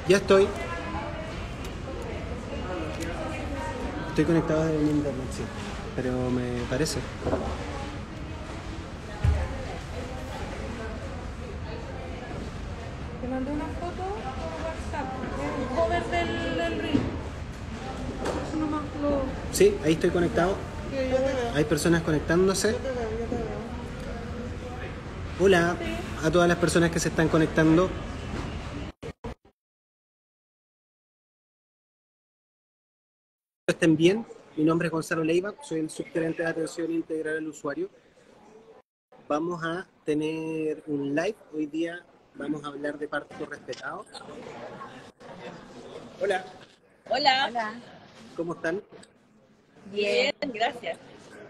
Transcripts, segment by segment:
Ya estoy. Estoy conectado desde mi internet, sí. Pero me parece. Te mandé una foto por WhatsApp, el cover del reel. Eso nomás lo... Sí, ahí estoy conectado. Yo te veo. Hay personas conectándose. Yo te veo. Hola Sí. a todas las personas que se están conectando. Estén bien. Mi nombre es Gonzalo Leiva, soy el subgerente de atención integral al usuario. Vamos a tener un live. Hoy día vamos a hablar de parto respetado. Hola, Hola. Hola. ¿cómo están? Bien, gracias.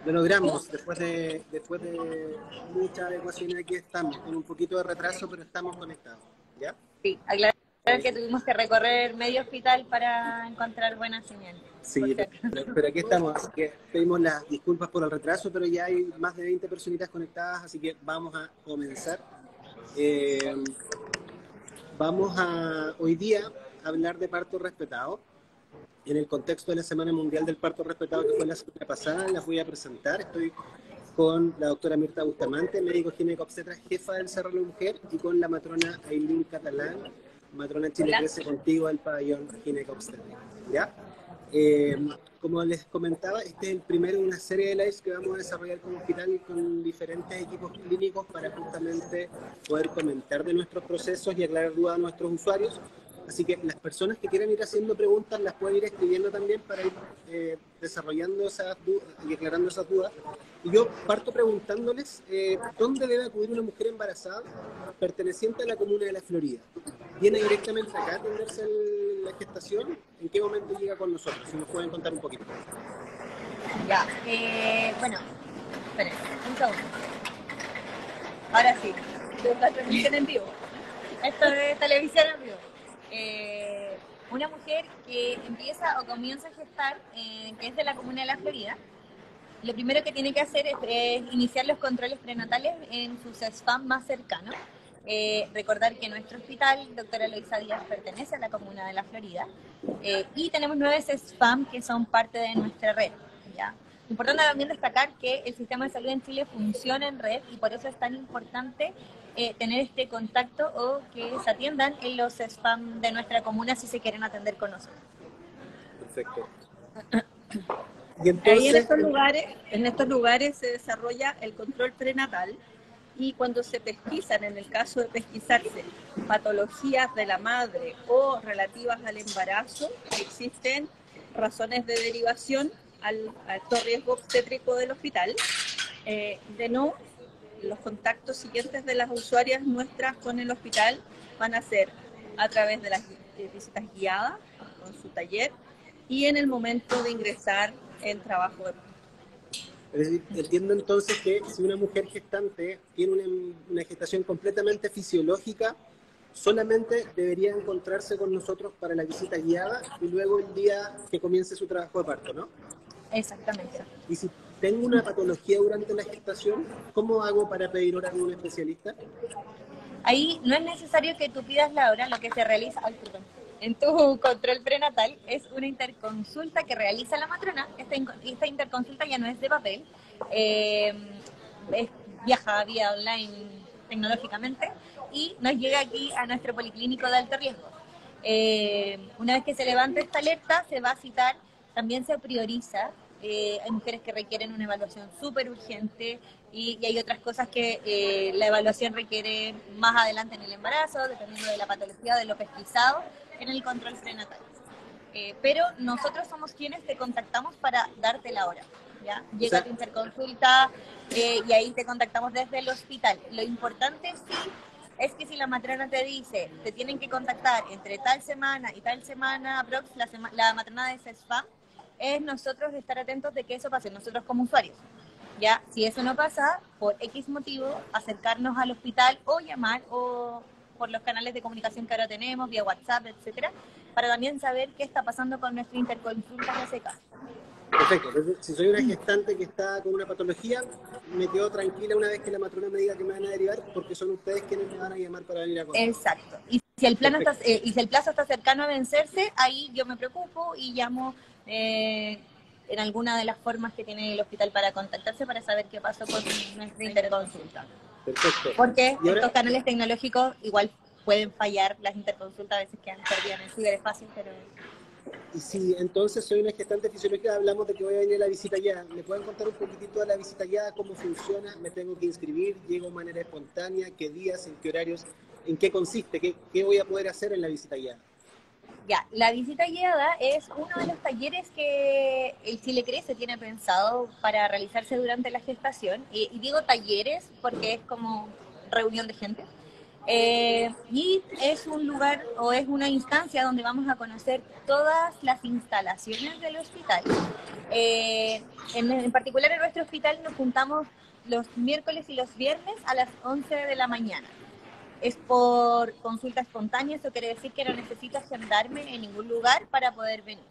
Lo logramos, después de mucha adecuación aquí estamos, con un poquito de retraso, pero estamos conectados, ¿ya? Sí, aclarar que tuvimos que recorrer medio hospital para encontrar buena señal. Sí, pero aquí estamos, así que pedimos las disculpas por el retraso, pero ya hay más de 20 personitas conectadas, así que vamos a comenzar. Vamos a hoy día hablar de parto respetado. En el contexto de la Semana Mundial del Parto Respetado, que fue la semana pasada, las voy a presentar. Estoy con la doctora Mirta Bustamante, médico ginecobstetra, jefa del Cerro de la Mujer, y con la matrona Ailín Catalán, matrona Chile Crece Contigo del pabellón ginecobstétrico. ¿Ya? Como les comentaba, este es el primero de una serie de lives que vamos a desarrollar como hospital y con diferentes equipos clínicos para justamente poder comentar de nuestros procesos y aclarar dudas a nuestros usuarios. Así que las personas que quieran ir haciendo preguntas las pueden ir escribiendo también para ir desarrollando esas dudas y aclarando esas dudas. Y yo parto preguntándoles ¿dónde debe acudir una mujer embarazada perteneciente a la comuna de La Florida? ¿Viene directamente acá a atenderse la gestación? ¿En qué momento llega con nosotros? Si nos pueden contar un poquito. Ya, bueno, esperen, un segundo. Ahora sí, La transmisión en vivo. esto es televisión en vivo. Una mujer que empieza o comienza a gestar, que es de la comuna de La Florida, lo primero que tiene que hacer es iniciar los controles prenatales en su CESFAM más cercano. Recordar que nuestro hospital, doctora Eloisa Díaz, pertenece a la comuna de La Florida y tenemos 9 CESFAM que son parte de nuestra red, ¿ya? Importante también destacar que el sistema de salud en Chile funciona en red y por eso es tan importante tener este contacto o que se atiendan en los CESFAM de nuestra comuna si se quieren atender con nosotros. Perfecto. Y Ahí entonces, en estos lugares se desarrolla el control prenatal y cuando se pesquisan, en el caso de pesquisarse patologías de la madre o relativas al embarazo, existen razones de derivación al alto riesgo obstétrico del hospital. De no, los contactos siguientes de las usuarias nuestras con el hospital van a ser a través de las visitas guiadas con su taller y en el momento de ingresar en trabajo de parto. entiendo entonces que si una mujer gestante tiene una gestación completamente fisiológica, solamente debería encontrarse con nosotros para la visita guiada y luego el día que comience su trabajo de parto, ¿no? Exactamente. Y si tengo una patología durante la gestación, ¿cómo hago para pedir hora con un especialista? Ahí no es necesario que tú pidas la hora, lo que se realiza en tu control prenatal es una interconsulta que realiza la matrona. Esta interconsulta ya no es de papel, viaja vía online tecnológicamente y nos llega aquí a nuestro policlínico de alto riesgo. Una vez que se levanta esta alerta, se va a citar, también se prioriza. Hay mujeres que requieren una evaluación súper urgente y hay otras cosas que la evaluación requiere más adelante en el embarazo, dependiendo de la patología, de lo pesquisado en el control prenatal. Pero nosotros somos quienes te contactamos para darte la hora. ¿Ya? Llega tu interconsulta y ahí te contactamos desde el hospital. Lo importante sí es que si la matrona te dice, te tienen que contactar entre tal semana y tal semana, la matrona de CESFAM, es nosotros estar atentos de que eso pase, nosotros como usuarios. Ya, si eso no pasa, por X motivo, acercarnos al hospital o llamar o por los canales de comunicación que ahora tenemos, vía WhatsApp, etcétera, para también saber qué está pasando con nuestra interconsulta en ese caso. Perfecto. Entonces, si soy una gestante que está con una patología, me quedo tranquila una vez que la matrona me diga que me van a derivar, porque son ustedes quienes me van a llamar para venir a contar. Exacto. Y Si el plan está, y si el plazo está cercano a vencerse, ahí yo me preocupo y llamo en alguna de las formas que tiene el hospital para contactarse para saber qué pasó con nuestra interconsulta. Perfecto. Porque Y ahora, estos canales tecnológicos igual pueden fallar, las interconsultas a veces quedan perdidas en el ciberespacio, pero... y si entonces soy una gestante fisiológica, hablamos de que voy a venir a la visita guiada. ¿Me pueden contar un poquitito de la visita guiada, cómo funciona? ¿Me tengo que inscribir? ¿Llego de manera espontánea? ¿Qué días? ¿En qué horarios? ¿En qué consiste? ¿Qué voy a poder hacer en la visita guiada? Ya, la visita guiada es uno de los talleres que el Chile Crece tiene pensado para realizarse durante la gestación. Y digo talleres porque es como reunión de gente. Y es un lugar o es una instancia donde vamos a conocer todas las instalaciones del hospital. En particular en nuestro hospital nos juntamos los miércoles y los viernes a las 11 de la mañana. Es por consulta espontánea, eso quiere decir que no necesito agendarme en ningún lugar para poder venir.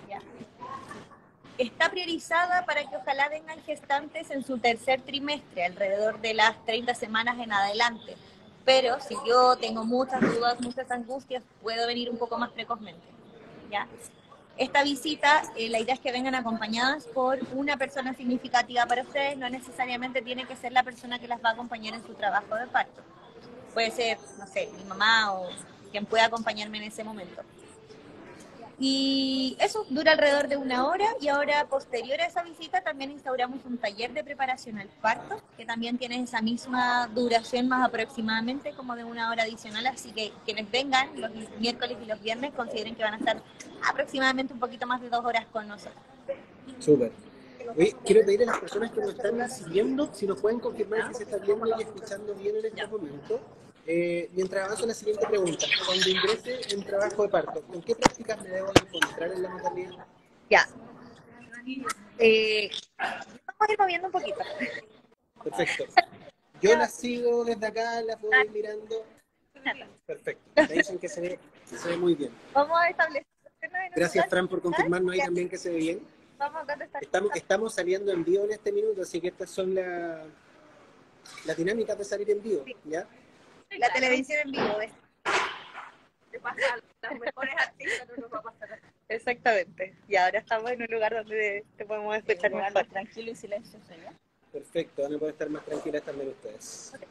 ¿Ya? Está priorizada para que ojalá vengan gestantes en su tercer trimestre, alrededor de las 30 semanas en adelante. Pero si yo tengo muchas dudas, muchas angustias, puedo venir un poco más precozmente. ¿Ya? Esta visita, la idea es que vengan acompañadas por una persona significativa para ustedes, no necesariamente tiene que ser la persona que las va a acompañar en su trabajo de parto. Puede ser, no sé, mi mamá o quien pueda acompañarme en ese momento. Y eso dura alrededor de 1 hora, y ahora posterior a esa visita también instauramos un taller de preparación al parto, que también tiene esa misma duración más aproximadamente como de 1 hora adicional, así que quienes vengan los miércoles y los viernes consideren que van a estar aproximadamente un poquito más de 2 horas con nosotros. Súper. Oye, quiero pedir a las personas que nos están siguiendo si nos pueden confirmar si se está viendo y escuchando bien en este momento. Mientras avanzo la siguiente pregunta, cuando ingrese en trabajo de parto, ¿con qué prácticas me debo encontrar en la maternidad? Ya. Vamos a ir moviendo un poquito. Perfecto. Yo las sigo desde acá, las voy mirando. Perfecto. Me dicen que se ve muy bien. Vamos a establecer. Gracias, Fran, por confirmarnos ahí también que se ve bien. Vamos a contestar. Estamos saliendo en vivo en este minuto, así que estas son las dinámicas de salir en vivo, ¿ya? La televisión en vivo, ¿ves? Te pasa a los mejores artistas, no nos va a pasar. Exactamente. Y ahora estamos en un lugar donde te podemos escuchar mejor. Tranquilo y silencioso, ¿ya? Perfecto, van a poder estar más tranquilas también ustedes. Okay.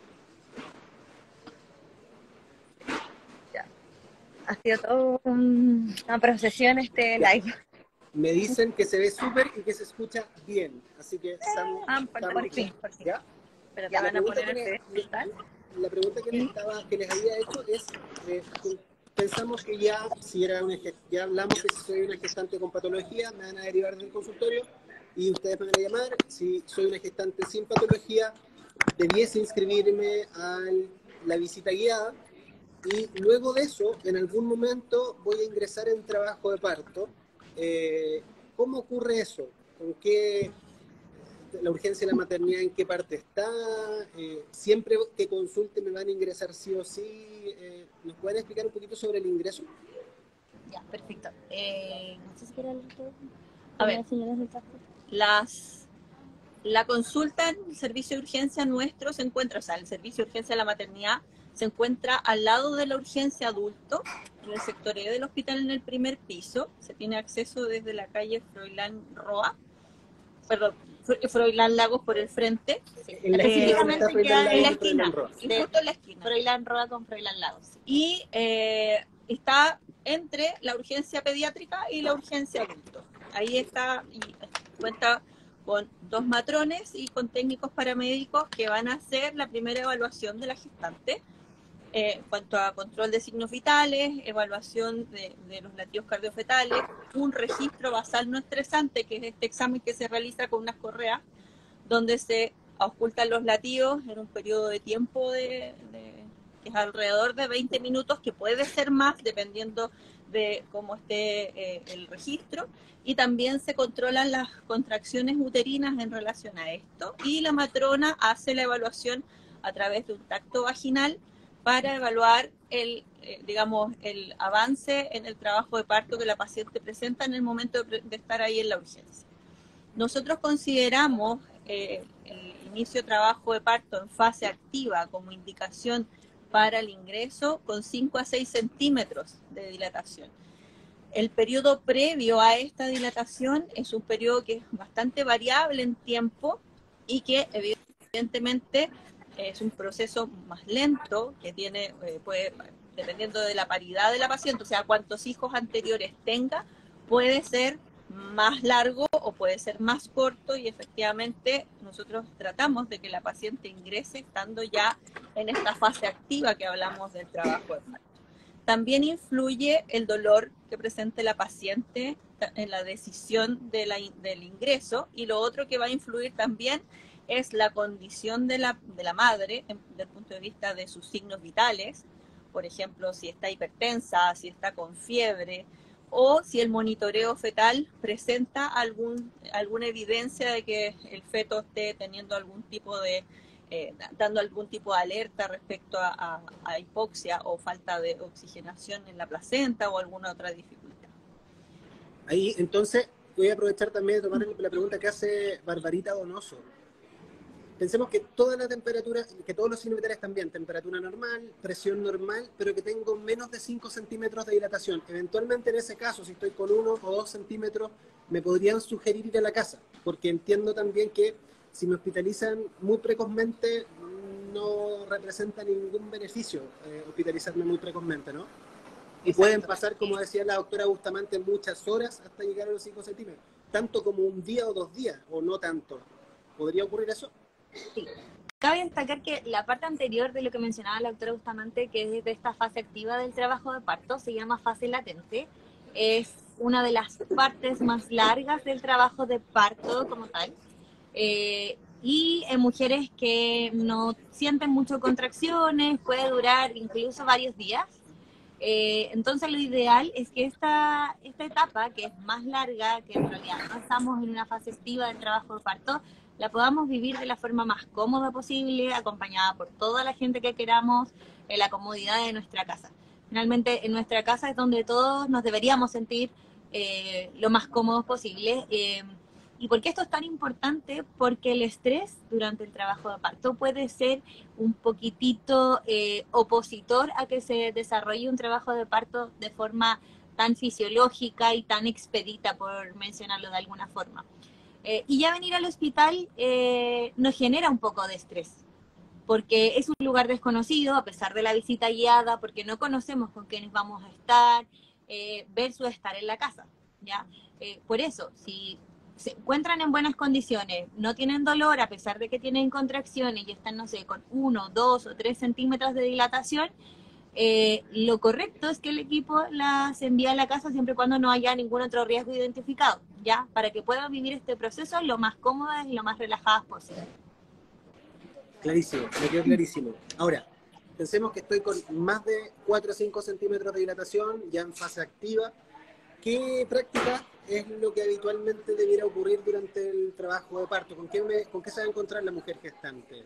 Ya. Ha sido toda una procesión este live. Me dicen que se ve súper y que se escucha bien, así que estamos por fin. ¿Ya? Pero te van a poner la pregunta que les había hecho es, pensamos que ya hablamos que si soy una gestante con patología, me van a derivar del consultorio y ustedes me van a llamar. Si soy una gestante sin patología, debiese inscribirme a la visita guiada, y luego de eso, en algún momento voy a ingresar en trabajo de parto. ¿Cómo ocurre eso? ¿Con qué la urgencia de la maternidad, en qué parte está? Siempre que consulte me van a ingresar sí o sí. ¿Nos pueden explicar un poquito sobre el ingreso? Ya, perfecto. No sé si quiere A ver, la consulta en el servicio de urgencia nuestro se encuentra, o sea, el servicio de urgencia de la maternidad se encuentra al lado de la urgencia adulto, en el sector E del hospital, en el primer piso. Se tiene acceso desde la calle Froilán Lagos por el frente. Sí. Específicamente queda en la esquina, justo en la esquina. Froilán Roa con Froilán Lagos. Y está entre la urgencia pediátrica y la urgencia adulto. Ahí está, y cuenta con 2 matrones y con técnicos paramédicos que van a hacer la primera evaluación de la gestante en cuanto a control de signos vitales, evaluación de los latidos cardiofetales, un registro basal no estresante, que es este examen que se realiza con unas correas, donde se auscultan los latidos en un periodo de tiempo que es alrededor de 20 minutos, que puede ser más dependiendo de cómo esté el registro, y también se controlan las contracciones uterinas en relación a esto, y la matrona hace la evaluación a través de un tacto vaginal para evaluar el avance en el trabajo de parto que la paciente presenta en el momento de estar ahí en la urgencia. Nosotros consideramos el inicio de trabajo de parto en fase activa como indicación para el ingreso con 5 a 6 centímetros de dilatación. El periodo previo a esta dilatación es un periodo que es bastante variable en tiempo y que evidentemente es un proceso más lento que tiene, puede, dependiendo de la paridad de la paciente, o sea, cuántos hijos anteriores tenga, puede ser más largo o puede ser más corto, y efectivamente nosotros tratamos de que la paciente ingrese estando ya en esta fase activa que hablamos del trabajo de parto. También influye el dolor que presente la paciente en la decisión del ingreso, y lo otro que va a influir también es la condición de la madre desde el punto de vista de sus signos vitales, por ejemplo, si está hipertensa, si está con fiebre, o si el monitoreo fetal presenta alguna evidencia de que el feto esté teniendo algún tipo de, dando algún tipo de alerta respecto a hipoxia o falta de oxigenación en la placenta o alguna otra dificultad. Ahí, entonces, voy a aprovechar también de tomar la pregunta que hace Barbarita Donoso. Pensemos que toda la temperatura, que todos los signos vitales están bien, temperatura normal, presión normal, pero que tengo menos de 5 centímetros de dilatación. Eventualmente, en ese caso, si estoy con 1 o 2 centímetros, me podrían sugerir ir a la casa, porque entiendo también que si me hospitalizan muy precozmente, no representa ningún beneficio hospitalizarme muy precozmente, ¿no? Y pueden pasar, como decía la doctora Bustamante, muchas horas hasta llegar a los 5 centímetros, tanto como un día o 2 días, o no tanto. ¿Podría ocurrir eso? Sí. Cabe destacar que la parte anterior de lo que mencionaba la doctora Bustamante, que es de esta fase activa del trabajo de parto, se llama fase latente. Es una de las partes más largas del trabajo de parto como tal. Y en mujeres que no sienten mucho contracciones, puede durar incluso varios días. Entonces lo ideal es que esta etapa, que es más larga, que en realidad no estamos en una fase activa del trabajo de parto, la podamos vivir de la forma más cómoda posible, acompañada por toda la gente que queramos, en la comodidad de nuestra casa. Finalmente, en nuestra casa es donde todos nos deberíamos sentir lo más cómodos posible. ¿Y por qué esto es tan importante? Porque el estrés durante el trabajo de parto puede ser un poquitito opositor a que se desarrolle un trabajo de parto de forma tan fisiológica y tan expedita, por mencionarlo de alguna forma. Y ya venir al hospital nos genera un poco de estrés, porque es un lugar desconocido, a pesar de la visita guiada, porque no conocemos con quiénes vamos a estar, versus estar en la casa, ¿ya? Por eso, si se encuentran en buenas condiciones, no tienen dolor a pesar de que tienen contracciones y están, no sé, con 1, 2 o 3 centímetros de dilatación, lo correcto es que el equipo las envíe a la casa siempre y cuando no haya ningún otro riesgo identificado, ¿ya? Para que puedan vivir este proceso lo más cómodas y lo más relajadas posible. Clarísimo, me quedó clarísimo. Ahora, pensemos que estoy con más de 4 o 5 centímetros de dilatación, ya en fase activa. ¿Qué práctica es lo que habitualmente debiera ocurrir durante el trabajo de parto? ¿Con qué se va a encontrar la mujer gestante?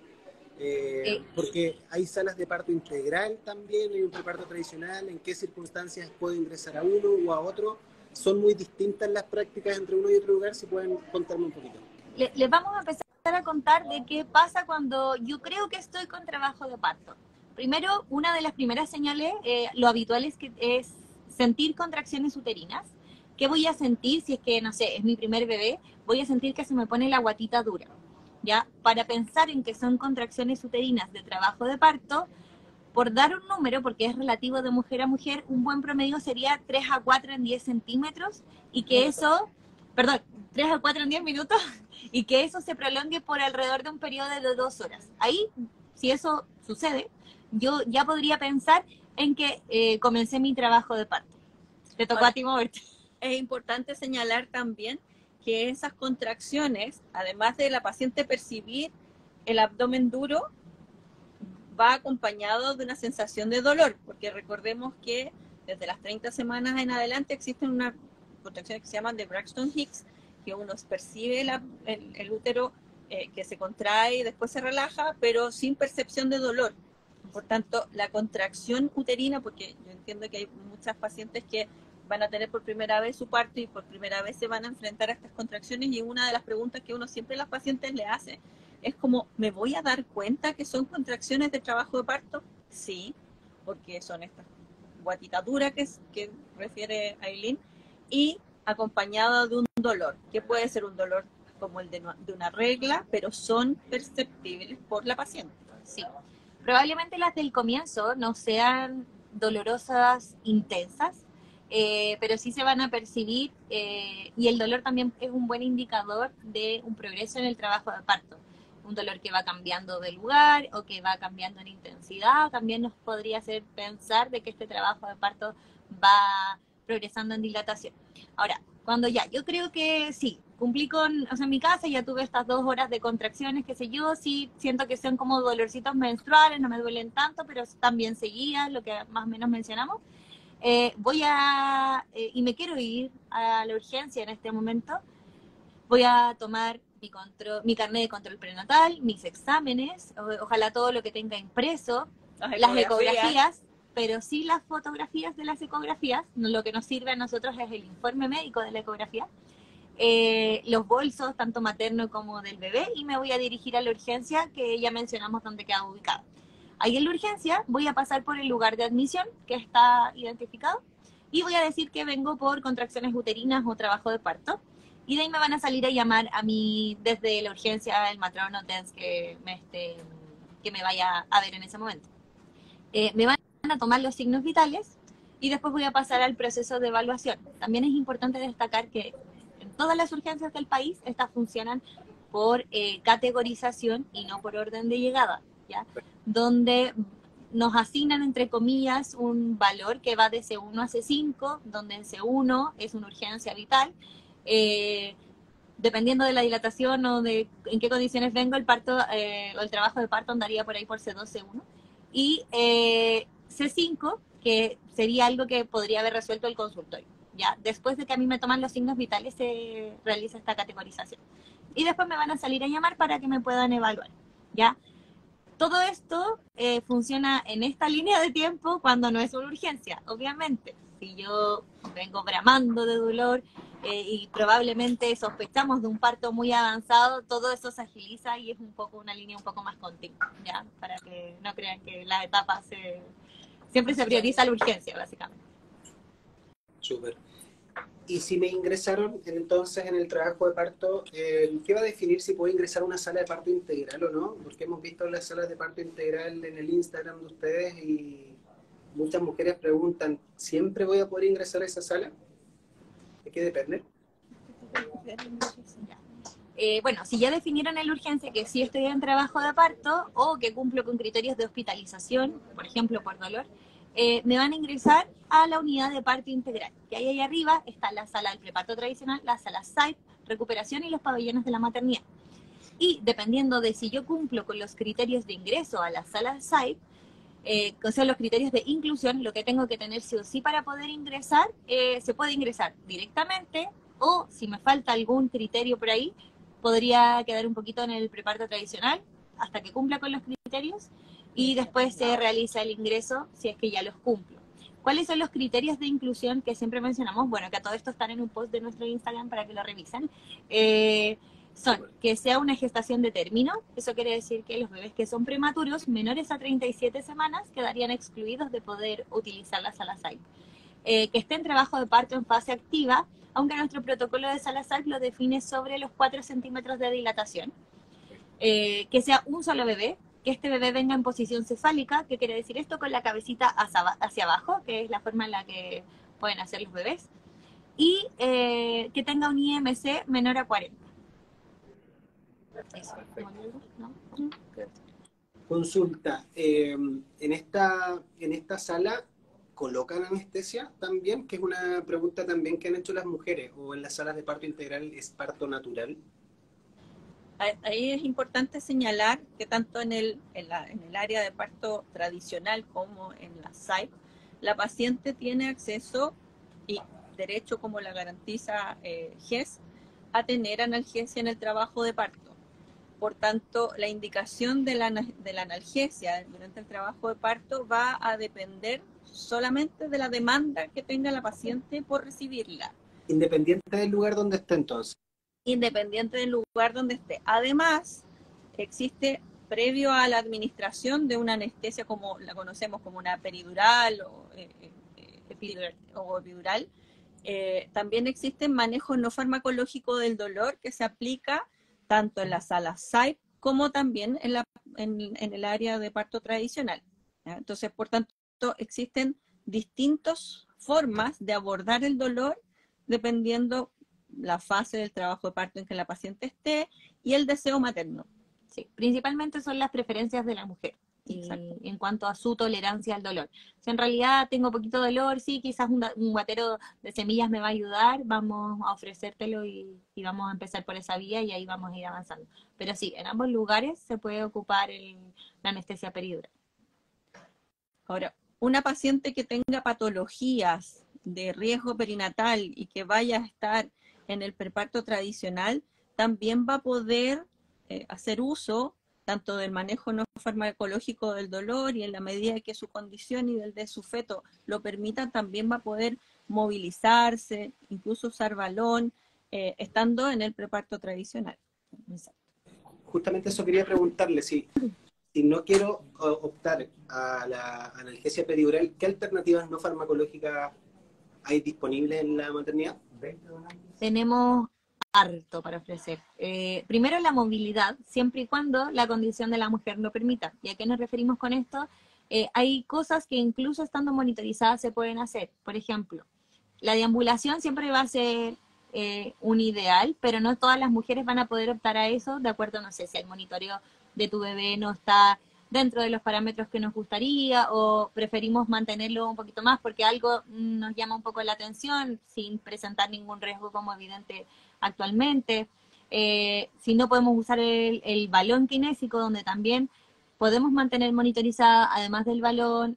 Porque hay salas de parto integral también, hay un preparto tradicional. ¿En qué circunstancias puede ingresar a uno o a otro? ¿Son muy distintas las prácticas entre uno y otro lugar? Si pueden contarme un poquito. Les vamos a empezar a contar de qué pasa cuando yo creo que estoy con trabajo de parto. Primero, una de las primeras señales, lo habitual es sentir contracciones uterinas. ¿Qué voy a sentir si es que, no sé, es mi primer bebé? Voy a sentir que se me pone la guatita dura, ¿ya? Para pensar en que son contracciones uterinas de trabajo de parto, por dar un número, porque es relativo de mujer a mujer, un buen promedio sería 3 a 4 en 10 centímetros, y que eso, 3 a 4 en 10 minutos, y que eso se prolongue por alrededor de un periodo de 2 horas. Ahí, si eso sucede, yo ya podría pensar en que comencé mi trabajo de parto. Te tocó a ti moverte. Es importante señalar también que esas contracciones, además de la paciente percibir el abdomen duro, va acompañado de una sensación de dolor, porque recordemos que desde las 30 semanas en adelante existen unas contracciones que se llaman de Braxton-Hicks, que uno percibe el útero que se contrae y después se relaja, pero sin percepción de dolor. Por tanto, la contracción uterina, porque yo entiendo que hay muchas pacientes que van a tener por primera vez su parto y por primera vez se van a enfrentar a estas contracciones, y una de las preguntas que uno siempre a las pacientes le hace es como, ¿me voy a dar cuenta que son contracciones de trabajo de parto? sí, porque son estas guatitas duras que refiere Aileen, y acompañada de un dolor, que puede ser un dolor como el de una regla, pero son perceptibles por la paciente. Sí. Probablemente las del comienzo no sean dolorosas, intensas, pero sí se van a percibir y el dolor también es un buen indicador de un progreso en el trabajo de parto. Un dolor que va cambiando de lugar o que va cambiando en intensidad, también nos podría hacer pensar de que este trabajo de parto va progresando en dilatación. Ahora, cuando ya, yo creo que sí, cumplí con, o sea, en mi casa ya tuve estas 2 horas de contracciones, qué sé yo, sí siento que son como dolorcitos menstruales, no me duelen tanto, pero también seguía lo que más o menos mencionamos. Y me quiero ir a la urgencia en este momento, voy a tomar mi carnet de control prenatal, mis exámenes, ojalá todo lo que tenga impreso, las ecografías, pero sí las fotografías de las ecografías, lo que nos sirve a nosotros es el informe médico de la ecografía, los bolsos, tanto materno como del bebé, y me voy a dirigir a la urgencia que ya mencionamos dónde queda ubicada. Ahí en la urgencia voy a pasar por el lugar de admisión que está identificado y voy a decir que vengo por contracciones uterinas o trabajo de parto. Y de ahí me van a salir a llamar a mí desde la urgencia, el matrono TENS que me vaya a ver en ese momento. Me van a tomar los signos vitales y después voy a pasar al proceso de evaluación. También es importante destacar que en todas las urgencias del país estas funcionan por categorización y no por orden de llegada, ¿ya? Donde nos asignan, entre comillas, un valor que va de C1 a C5, donde en C1 es una urgencia vital. Dependiendo de la dilatación o de en qué condiciones vengo, el parto o el trabajo de parto andaría por ahí por C2, C1. Y C5, que sería algo que podría haber resuelto el consultorio. Ya, después de que a mí me toman los signos vitales, se realiza esta categorización. Y después me van a salir a llamar para que me puedan evaluar. ¿Ya? Todo esto funciona en esta línea de tiempo cuando no es una urgencia, obviamente. Si yo vengo bramando de dolor y probablemente sospechamos de un parto muy avanzado, todo eso se agiliza y es un poco una línea un poco más continua, ¿ya? Para que no crean que las etapas siempre se prioriza la urgencia, básicamente. Súper. Y si me ingresaron entonces en el trabajo de parto, ¿qué va a definir si puedo ingresar a una sala de parto integral o no? Porque hemos visto las salas de parto integral en el Instagram de ustedes y muchas mujeres preguntan, ¿siempre voy a poder ingresar a esa sala? ¿De qué depende? Bueno, si ya definieron en la urgencia que sí estoy en trabajo de parto o que cumplo con criterios de hospitalización, por ejemplo, por dolor, me van a ingresar a la unidad de parto integral, que ahí arriba está la sala del preparto tradicional, la sala SAIP, recuperación y los pabellones de la maternidad. Y dependiendo de si yo cumplo con los criterios de ingreso a la sala SAIP, o sea, los criterios de inclusión, lo que tengo que tener sí o sí para poder ingresar, se puede ingresar directamente o si me falta algún criterio por ahí, podría quedar un poquito en el preparto tradicional hasta que cumpla con los criterios y después se realiza el ingreso si es que ya los cumplo. ¿Cuáles son los criterios de inclusión que siempre mencionamos? Bueno, que a todo esto están en un post de nuestro Instagram para que lo revisen. Son que sea una gestación de término, eso quiere decir que los bebés que son prematuros, menores a 37 semanas, quedarían excluidos de poder utilizar la sala SAIP. Que esté en trabajo de parto en fase activa, aunque nuestro protocolo de sala SAIP lo define sobre los 4 centímetros de dilatación. Que sea un solo bebé, que este bebé venga en posición cefálica, ¿qué quiere decir esto? Con la cabecita hacia abajo, que es la forma en la que pueden hacer los bebés, y que tenga un IMC menor a 40. Eso. ¿No? Consulta, ¿en esta sala colocan anestesia también? Que es una pregunta también que han hecho las mujeres, o en las salas de parto integral es parto natural. Ahí es importante señalar que tanto en el área de parto tradicional como en la SAIP, la paciente tiene acceso y derecho, como la garantiza GES, a tener analgesia en el trabajo de parto. Por tanto, la indicación de la analgesia durante el trabajo de parto va a depender solamente de la demanda que tenga la paciente por recibirla. Independiente del lugar donde esté entonces. Independiente del lugar donde esté. Además, existe previo a la administración de una anestesia como la conocemos como una peridural o epidural, también existe manejo no farmacológico del dolor que se aplica tanto en la sala SAIP como también en el área de parto tradicional, ¿ya? Entonces, por tanto, existen distintas formas de abordar el dolor dependiendo la fase del trabajo de parto en que la paciente esté y el deseo materno. Sí, principalmente son las preferencias de la mujer en cuanto a su tolerancia al dolor. Si en realidad tengo poquito dolor, sí, quizás un guatero de semillas me va a ayudar, vamos a ofrecértelo y vamos a empezar por esa vía y ahí vamos a ir avanzando. Pero sí, en ambos lugares se puede ocupar la anestesia peridural. Ahora, una paciente que tenga patologías de riesgo perinatal y que vaya a estar en el preparto tradicional, también va a poder hacer uso tanto del manejo no farmacológico del dolor y en la medida que su condición y el de su feto lo permitan, también va a poder movilizarse, incluso usar balón, estando en el preparto tradicional. Exacto. Justamente eso quería preguntarle, si no quiero optar a la analgesia peridural, ¿qué alternativas no farmacológicas hay disponibles en la maternidad? Tenemos harto para ofrecer. Primero la movilidad, siempre y cuando la condición de la mujer lo permita. ¿Y a qué nos referimos con esto? Hay cosas que incluso estando monitorizadas se pueden hacer. Por ejemplo, la deambulación siempre va a ser un ideal, pero no todas las mujeres van a poder optar a eso, de acuerdo, no sé, si el monitoreo de tu bebé no está dentro de los parámetros que nos gustaría o preferimos mantenerlo un poquito más porque algo nos llama un poco la atención sin presentar ningún riesgo como evidente actualmente. Si no podemos usar el balón kinésico, donde también podemos mantener monitorizada además del balón,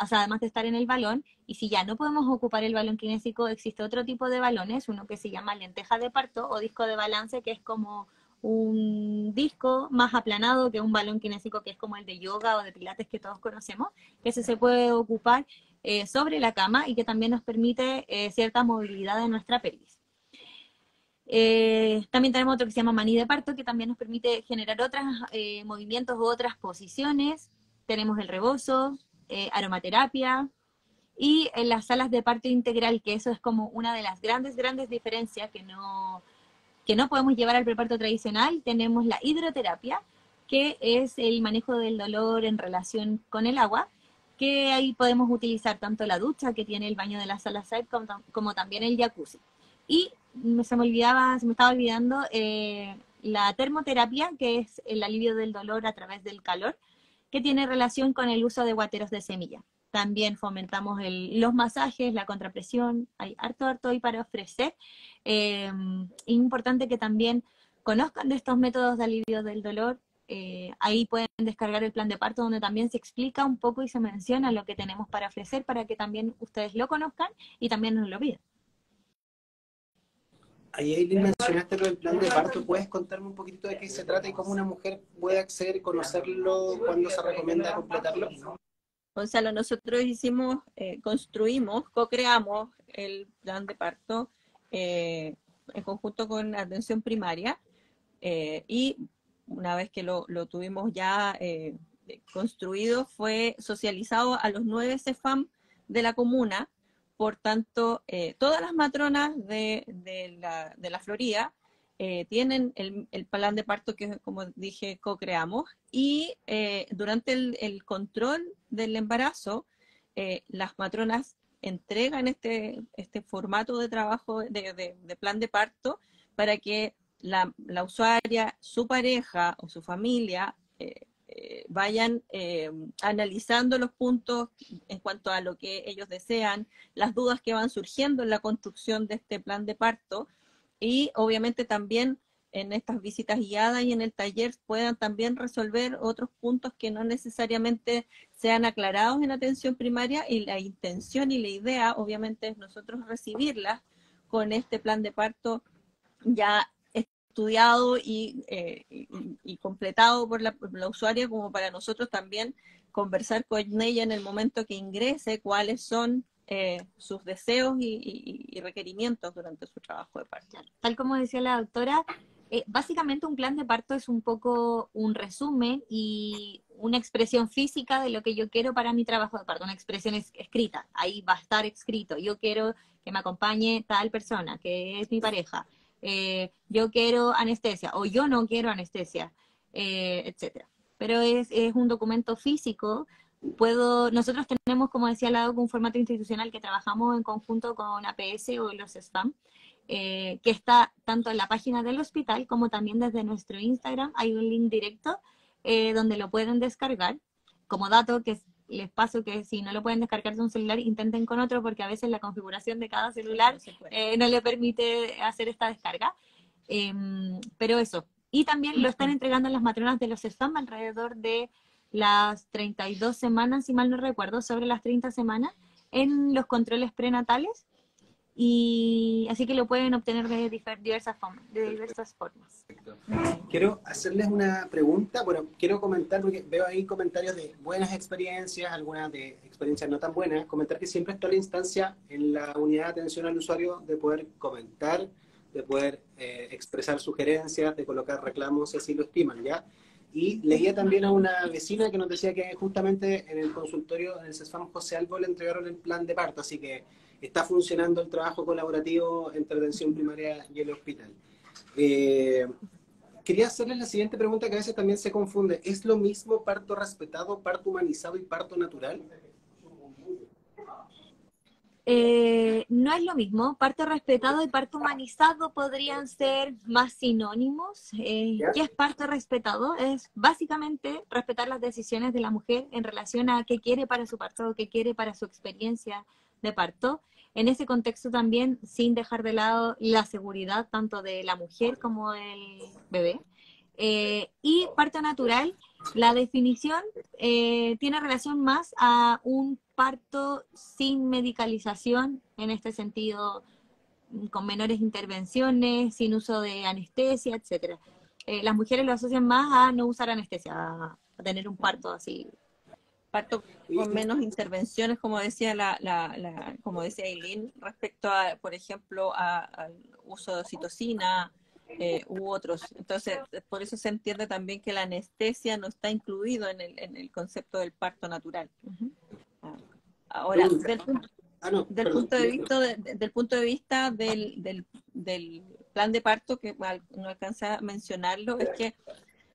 o sea, además de estar en el balón, y si ya no podemos ocupar el balón kinésico, existe otro tipo de balones, uno que se llama lenteja de parto o disco de balance, que es como un disco más aplanado que un balón kinésico que es como el de yoga o de pilates que todos conocemos, que ese se puede ocupar sobre la cama y que también nos permite cierta movilidad de nuestra pelvis. También tenemos otro que se llama maní de parto, que también nos permite generar otros movimientos u otras posiciones. Tenemos el rebozo, aromaterapia, y en las salas de parto integral, que eso es como una de las grandes diferencias que no podemos llevar al preparto tradicional, tenemos la hidroterapia, que es el manejo del dolor en relación con el agua, que ahí podemos utilizar tanto la ducha que tiene el baño de la sala SAIP como también el jacuzzi. Y se me estaba olvidando la termoterapia, que es el alivio del dolor a través del calor, que tiene relación con el uso de guateros de semilla. También fomentamos los masajes, la contrapresión, hay harto ahí para ofrecer. Es importante que también conozcan de estos métodos de alivio del dolor. Ahí pueden descargar el plan de parto donde también se explica un poco y se menciona lo que tenemos para ofrecer para que también ustedes lo conozcan y también nos lo pidan. Ahí Aileen, mencionaste lo del plan de parto. ¿Puedes contarme un poquitito de qué se trata y cómo una mujer puede acceder y conocerlo, cuándo se recomienda completarlo? Gonzalo, nosotros construimos, co-creamos el plan de parto en conjunto con atención primaria y una vez que lo tuvimos ya construido, fue socializado a los 9 CEFAM de la comuna. Por tanto, todas las matronas de la Florida tienen el plan de parto que, como dije, co-creamos, y durante el control del embarazo, las matronas entregan este formato de trabajo de plan de parto para que la usuaria, su pareja o su familia vayan analizando los puntos en cuanto a lo que ellos desean, las dudas que van surgiendo en la construcción de este plan de parto, y obviamente también en estas visitas guiadas y en el taller puedan también resolver otros puntos que no necesariamente sean aclarados en atención primaria, y la intención y la idea obviamente es nosotros recibirlas con este plan de parto ya estudiado y completado por la usuaria, como para nosotros también conversar con ella en el momento que ingrese cuáles son sus deseos y requerimientos durante su trabajo de parto. Tal como decía la doctora, Básicamente un plan de parto es un poco un resumen y una expresión física de lo que yo quiero para mi trabajo de parto, una expresión escrita, ahí va a estar escrito, yo quiero que me acompañe tal persona, que es mi pareja, yo quiero anestesia o yo no quiero anestesia, etcétera. Pero es un documento físico. Nosotros tenemos, como decía Lau, un formato institucional que trabajamos en conjunto con APS o los SFAM, que está tanto en la página del hospital como también desde nuestro Instagram. Hay un link directo donde lo pueden descargar. Como dato que les paso que si no lo pueden descargar de un celular, intenten con otro porque a veces la configuración de cada celular no le permite hacer esta descarga. Pero eso. Y también lo están entregando en las matronas de los SFAM alrededor de las 32 semanas, si mal no recuerdo, sobre las 30 semanas, en los controles prenatales. Y así que lo pueden obtener de diversas formas. Quiero hacerles una pregunta, bueno, quiero comentar, porque veo ahí comentarios de buenas experiencias, algunas de experiencias no tan buenas, comentar que siempre está la instancia en la unidad de atención al usuario de poder comentar, de poder expresar sugerencias, de colocar reclamos si así lo estiman, ¿ya? Y leía también a una vecina que nos decía que justamente en el consultorio, en el CESFAM José Albo, le entregaron el plan de parto, así que está funcionando el trabajo colaborativo entre atención primaria y el hospital. Quería hacerles la siguiente pregunta que a veces también se confunde. ¿Es lo mismo parto respetado, parto humanizado y parto natural? No es lo mismo. Parto respetado y parto humanizado podrían ser más sinónimos. ¿Qué es parto respetado? Es básicamente respetar las decisiones de la mujer en relación a qué quiere para su parto, qué quiere para su experiencia de parto. En ese contexto también, sin dejar de lado la seguridad tanto de la mujer como del bebé. Y parto natural, la definición tiene relación más a un parto sin medicalización, en este sentido, con menores intervenciones, sin uso de anestesia, etcétera. Las mujeres lo asocian más a no usar anestesia, a tener un parto así. Parto con menos intervenciones, como decía como decía Eileen, respecto a, por ejemplo, al uso de oxitocina u otros. Entonces, por eso se entiende también que la anestesia no está incluido en el concepto del parto natural. Ahora, del punto de vista del plan de parto, que no alcanza a mencionarlo, es que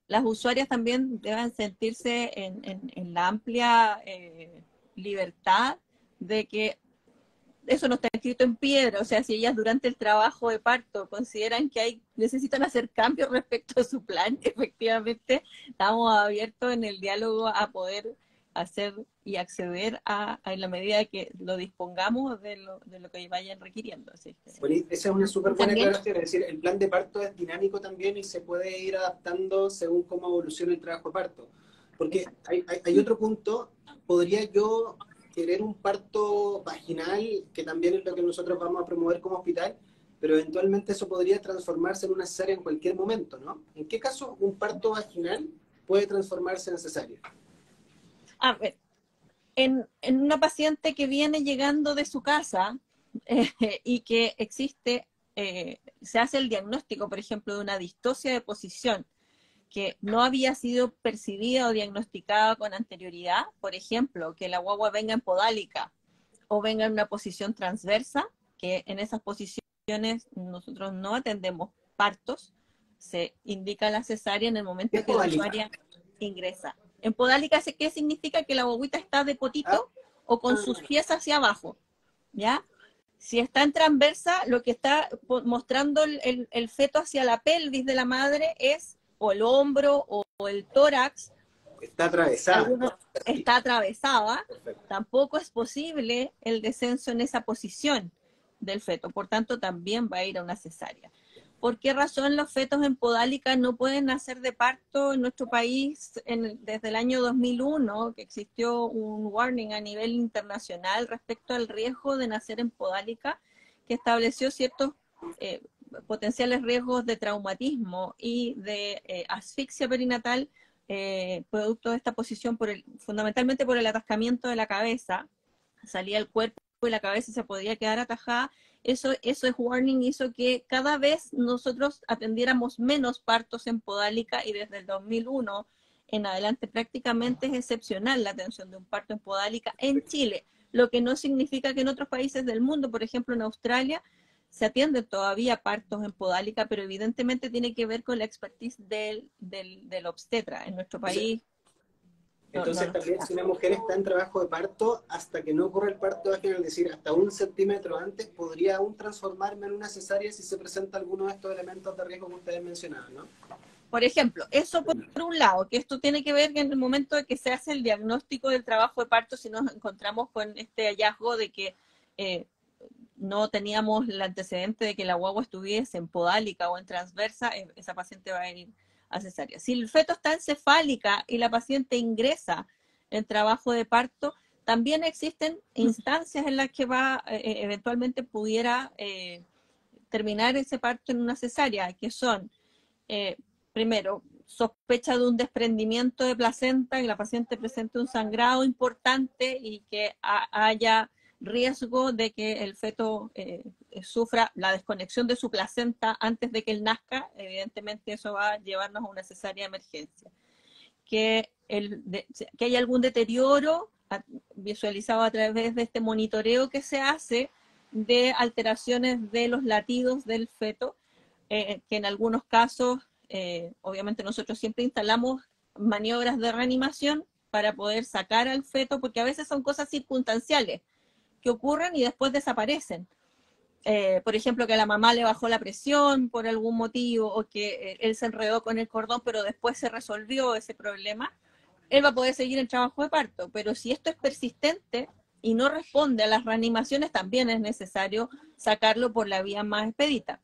las usuarias también deben sentirse en la amplia libertad de que eso no está escrito en piedra. O sea, si ellas durante el trabajo de parto consideran que necesitan hacer cambios respecto a su plan, efectivamente estamos abiertos en el diálogo a poder hacer y acceder en la medida que lo dispongamos de lo que vayan requiriendo. Así que, bueno, esa es una súper buena aclaración, es decir, el plan de parto es dinámico también y se puede ir adaptando según cómo evoluciona el trabajo de parto. Porque hay otro punto, ¿podría yo querer un parto vaginal, que también es lo que nosotros vamos a promover como hospital, pero eventualmente eso podría transformarse en una cesárea en cualquier momento, ¿no? ¿En qué caso un parto vaginal puede transformarse en cesárea? A ver, en una paciente que viene llegando de su casa y que se hace el diagnóstico, por ejemplo, de una distosia de posición que no había sido percibida o diagnosticada con anterioridad, por ejemplo, que la guagua venga en podálica o venga en una posición transversa, que en esas posiciones nosotros no atendemos partos, se indica la cesárea en el momento que la usuaria ingresa. En podálica, ¿qué significa? Que la guaguita está de potito o con sus pies hacia abajo, ¿ya? Si está en transversa, lo que está mostrando el feto hacia la pelvis de la madre es o el hombro o el tórax. Está atravesada. Está atravesada. Perfecto. Tampoco es posible el descenso en esa posición del feto. Por tanto, también va a ir a una cesárea. ¿Por qué razón los fetos en podálica no pueden nacer de parto en nuestro país desde el año 2001, que existió un warning a nivel internacional respecto al riesgo de nacer en podálica, que estableció ciertos potenciales riesgos de traumatismo y de asfixia perinatal producto de esta posición fundamentalmente por el atascamiento de la cabeza? Salía el cuerpo y la cabeza se podía quedar atajada. Eso es warning, hizo que cada vez nosotros atendiéramos menos partos en podálica, y desde el 2001 en adelante prácticamente es excepcional la atención de un parto en podálica en Chile, lo que no significa que en otros países del mundo, por ejemplo en Australia, se atienden todavía partos en podálica, pero evidentemente tiene que ver con la expertise del obstetra. En nuestro país... Entonces también si una mujer está en trabajo de parto, hasta que no ocurre el parto vaginal, es decir, hasta 1 centímetro antes, podría aún transformarme en una cesárea si se presenta alguno de estos elementos de riesgo que ustedes mencionaban, ¿no? Por ejemplo, eso por un lado, que esto tiene que ver que en el momento de que se hace el diagnóstico del trabajo de parto, si nos encontramos con este hallazgo de que no teníamos el antecedente de que la guagua estuviese en podálica o en transversa, esa paciente va a ir a cesárea. Si el feto está en cefálica y la paciente ingresa en trabajo de parto, también existen instancias en las que eventualmente pudiera terminar ese parto en una cesárea, que son, primero, sospecha de un desprendimiento de placenta, que la paciente presente un sangrado importante y que haya riesgo de que el feto sufra la desconexión de su placenta antes de que él nazca. Evidentemente eso va a llevarnos a una cesárea de emergencia. Que haya algún deterioro visualizado a través de este monitoreo que se hace de alteraciones de los latidos del feto, que en algunos casos, obviamente nosotros siempre instalamos maniobras de reanimación para poder sacar al feto, porque a veces son cosas circunstanciales que ocurren y después desaparecen. Por ejemplo, que a la mamá le bajó la presión por algún motivo, o que él se enredó con el cordón, pero después se resolvió ese problema, él va a poder seguir el trabajo de parto. Pero si esto es persistente y no responde a las reanimaciones, también es necesario sacarlo por la vía más expedita.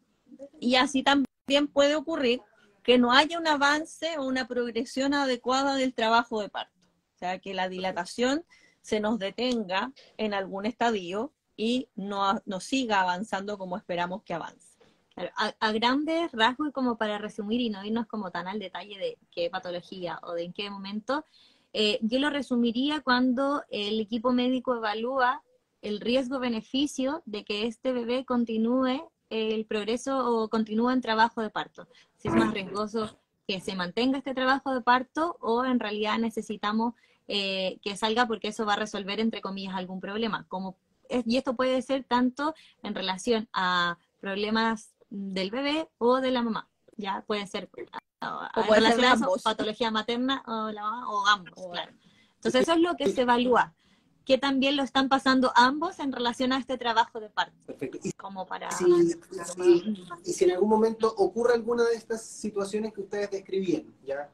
Y así también puede ocurrir que no haya un avance o una progresión adecuada del trabajo de parto. O sea, que la dilatación se nos detenga en algún estadio y no siga avanzando como esperamos que avance. Claro, a grandes rasgos, y como para resumir y no irnos como tan al detalle de qué patología o de en qué momento, yo lo resumiría cuando el equipo médico evalúa el riesgo-beneficio de que este bebé continúe el progreso o continúe en trabajo de parto. Si es más riesgoso que se mantenga este trabajo de parto, o en realidad necesitamos que salga porque eso va a resolver, entre comillas, algún problema. Y esto puede ser tanto en relación a problemas del bebé o de la mamá. Ya puede ser relacionados a patología materna o la mamá, o ambos, claro. Entonces eso es lo que se evalúa, que también lo están pasando ambos en relación a este trabajo de parto. Perfecto. Como para... Y si en algún momento ocurre alguna de estas situaciones que ustedes describían, ¿ya?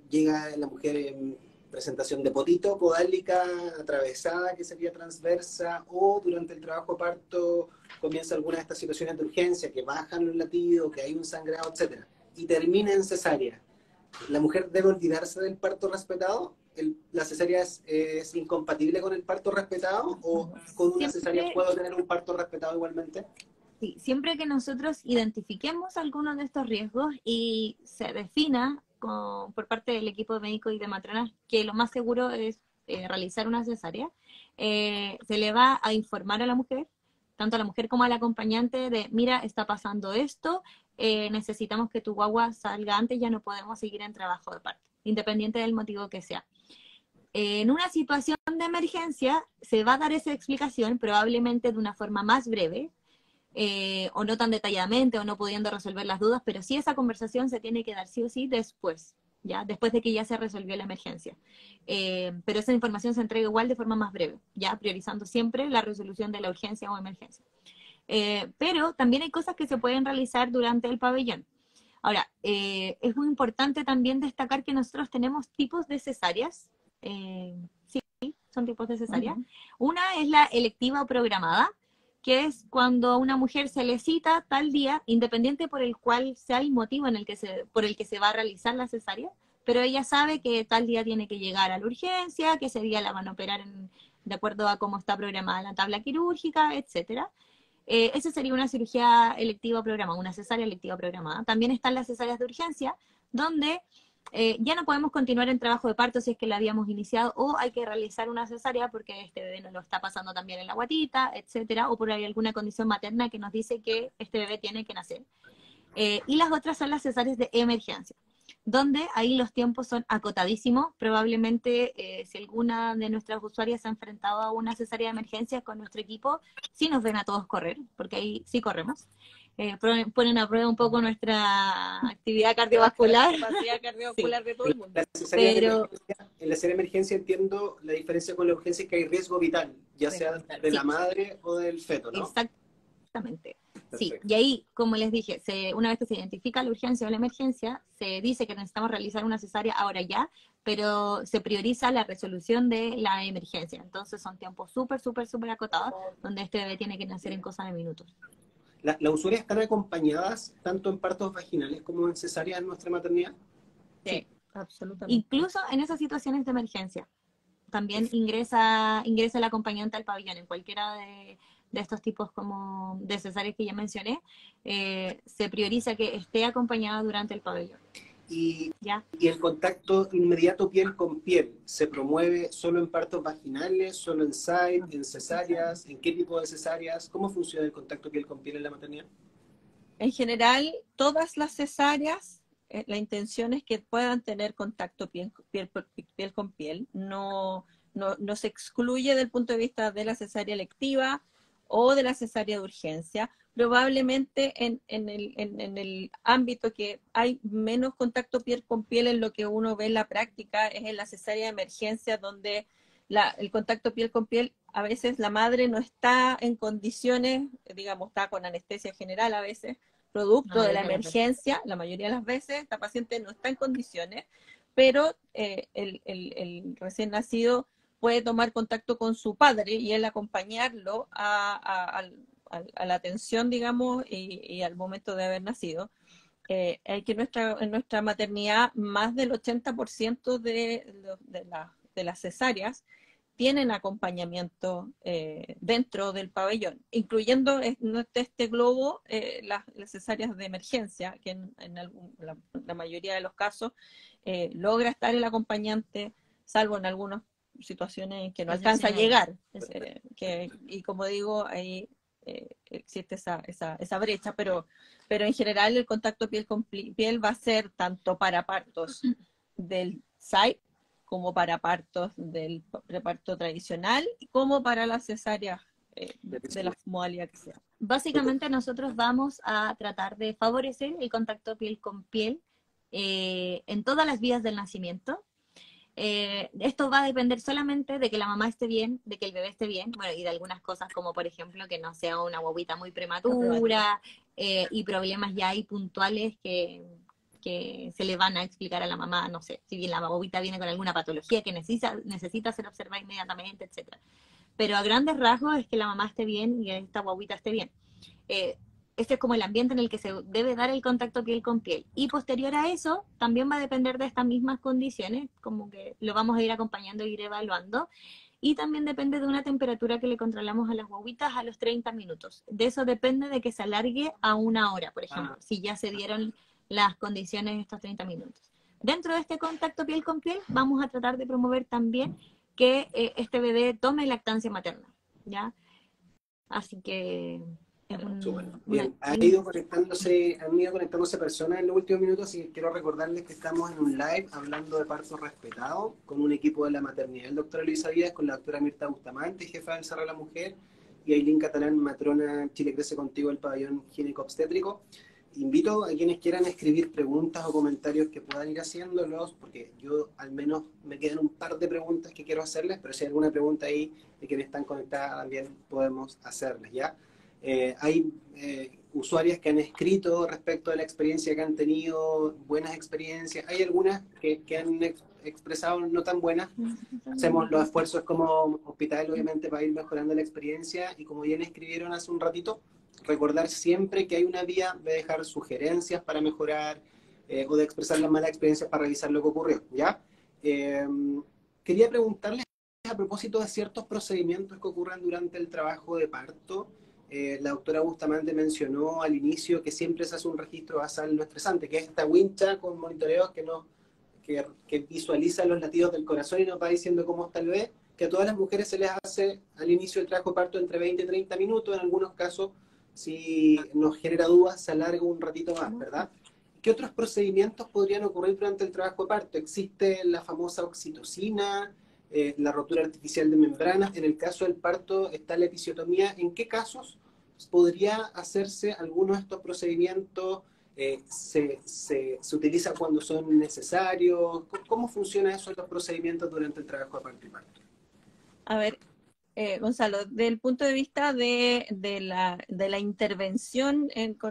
Llega la mujer en presentación de potito, podálica, atravesada, que sería transversa, o durante el trabajo de parto comienza alguna de estas situaciones de urgencia, que bajan los latidos, que hay un sangrado, etcétera, y termina en cesárea. ¿La mujer debe olvidarse del parto respetado? ¿La cesárea es incompatible con el parto respetado, o con una cesárea puedo tener un parto respetado igualmente? Sí, siempre que nosotros identifiquemos algunos de estos riesgos y se defina por parte del equipo médico y de matronas que lo más seguro es realizar una cesárea, se le va a informar a la mujer, tanto a la mujer como al acompañante, de mira, está pasando esto, necesitamos que tu guagua salga antes, ya no podemos seguir en trabajo de parto, independiente del motivo que sea. En una situación de emergencia se va a dar esa explicación, probablemente de una forma más breve, o no tan detalladamente, o no pudiendo resolver las dudas, pero sí esa conversación se tiene que dar sí o sí después, ¿ya? Después de que ya se resolvió la emergencia. Pero esa información se entrega igual de forma más breve, ya priorizando siempre la resolución de la urgencia o emergencia. Pero también hay cosas que se pueden realizar durante el pabellón. Ahora, es muy importante también destacar que nosotros tenemos tipos de cesáreas. Sí, son tipos de cesárea. Una es la electiva o programada, que es cuando a una mujer se le cita tal día, independiente por el cual sea el motivo por el que se va a realizar la cesárea, pero ella sabe que tal día tiene que llegar a la urgencia, que ese día la van a operar de acuerdo a cómo está programada la tabla quirúrgica, etcétera. Esa sería una cirugía electiva programada, una cesárea electiva programada. También están las cesáreas de urgencia, donde ya no podemos continuar en trabajo de parto si es que lo habíamos iniciado, o hay que realizar una cesárea porque este bebé no lo está pasando también en la guatita, etcétera, o por ahí alguna condición materna que nos dice que este bebé tiene que nacer. Y las otras son las cesáreas de emergencia, donde ahí los tiempos son acotadísimos. Probablemente si alguna de nuestras usuarias se ha enfrentado a una cesárea de emergencia con nuestro equipo, sí nos ven a todos correr, porque ahí sí corremos. Ponen a prueba un poco nuestra actividad cardiovascular. La capacidad cardiovascular de todo el mundo. En la cesárea de emergencia entiendo la diferencia con la urgencia, es que hay riesgo vital, ya sea de la madre o del feto, ¿no? Exactamente. Sí, Perfecto. y ahí, como les dije, una vez que se identifica la urgencia o la emergencia, se dice que necesitamos realizar una cesárea ahora ya, pero se prioriza la resolución de la emergencia. Entonces son tiempos súper, súper, súper acotados, donde este bebé tiene que nacer en cosa de minutos. ¿Las usuarias están acompañadas tanto en partos vaginales como en cesáreas en nuestra maternidad? Sí, absolutamente. Incluso en esas situaciones de emergencia. También ingresa el acompañante al pabellón, en cualquiera de estos tipos como de cesáreas que ya mencioné, se prioriza que esté acompañado durante el pabellón. Y ¿Ya? el contacto inmediato piel con piel, ¿se promueve solo en partos vaginales, solo en site, en cesáreas? ¿En qué tipo de cesáreas? ¿Cómo funciona el contacto piel con piel en la maternidad? En general, todas las cesáreas, la intención es que puedan tener contacto piel con piel. No se excluye del punto de vista de la cesárea electiva o de la cesárea de urgencia. Probablemente en el ámbito que hay menos contacto piel con piel en lo que uno ve en la práctica es en la cesárea de emergencia, donde el contacto piel con piel, a veces la madre no está en condiciones, digamos, está con anestesia general a veces, producto de la emergencia, la mayoría de las veces esta paciente no está en condiciones, pero el recién nacido puede tomar contacto con su padre y él acompañarlo a la atención, digamos, y al momento de haber nacido. Hay que en nuestra maternidad más del 80% de las cesáreas tienen acompañamente dentro del pabellón, incluyendo este globo las cesáreas de emergencia, que la mayoría de los casos logra estar el acompañante, salvo en algunas situaciones que no alcanza a llegar. Y como digo, ahí existe esa brecha, pero en general el contacto piel con piel va a ser tanto para partos del site como para partos del preparto tradicional, como para las cesáreas de la modalidad que sea. Básicamente nosotros vamos a tratar de favorecer el contacto piel con piel en todas las vías del nacimiento. Esto va a depender solamente de que la mamá esté bien, de que el bebé esté bien, bueno, y de algunas cosas como por ejemplo que no sea una guaguita muy prematura y problemas ya ahí puntuales que se le van a explicar a la mamá, no sé, si bien la guaguita viene con alguna patología que necesita ser observada inmediatamente, etcétera. Pero a grandes rasgos es que la mamá esté bien y esta guaguita esté bien. Este es como el ambiente en el que se debe dar el contacto piel con piel. Y posterior a eso, también va a depender de estas mismas condiciones, como que lo vamos a ir acompañando e ir evaluando. Y también depende de una temperatura que le controlamos a las guaguitas a los 30 minutos. De eso depende de que se alargue a 1 hora, por ejemplo, si ya se dieron las condiciones de estos 30 minutos. Dentro de este contacto piel con piel, vamos a tratar de promover también que este bebé tome lactancia materna, ¿ya? Así que Bien, han ido conectándose personas en los últimos minutos, y quiero recordarles que estamos en un live hablando de parto respetado con un equipo de la maternidad, el doctor Luisa Díaz, con la doctora Mirta Bustamante, jefa del Cerro de la Mujer, y Ailín Catalán, matrona Chile Crece Contigo del pabellón gineco-obstétrico. Invito a quienes quieran escribir preguntas o comentarios que puedan ir haciéndolos, porque yo al menos me quedan un par de preguntas que quiero hacerles, pero si hay alguna pregunta ahí de quienes están conectadas también podemos hacerles, ¿ya? Hay usuarias que han escrito respecto de la experiencia que han tenido, buenas experiencias. Hay algunas que han expresado no tan buenas. Hacemos los esfuerzos como hospital, obviamente, para ir mejorando la experiencia. Y como bien escribieron hace un ratito, recordar siempre que hay una vía de dejar sugerencias para mejorar o de expresar las malas experiencias para revisar lo que ocurrió, ¿ya? Quería preguntarles a propósito de ciertos procedimientos que ocurren durante el trabajo de parto. La doctora Bustamante mencionó al inicio que siempre se hace un registro basal no estresante, que es esta wincha con monitoreos que que visualiza los latidos del corazón y nos va diciendo cómo está el bebé, que a todas las mujeres se les hace al inicio del trabajo de parto entre 20 y 30 minutos, en algunos casos, si nos genera dudas, se alarga un ratito más, ¿verdad? ¿Qué otros procedimientos podrían ocurrir durante el trabajo de parto? ¿Existe la famosa oxitocina, la rotura artificial de membranas? En el caso del parto está la episiotomía. ¿En qué casos podría hacerse alguno de estos procedimientos? ¿Se utiliza cuando son necesarios? ¿Cómo funciona eso en los procedimientos durante el trabajo de parto y parto? A ver, Gonzalo, desde el punto de vista de la intervención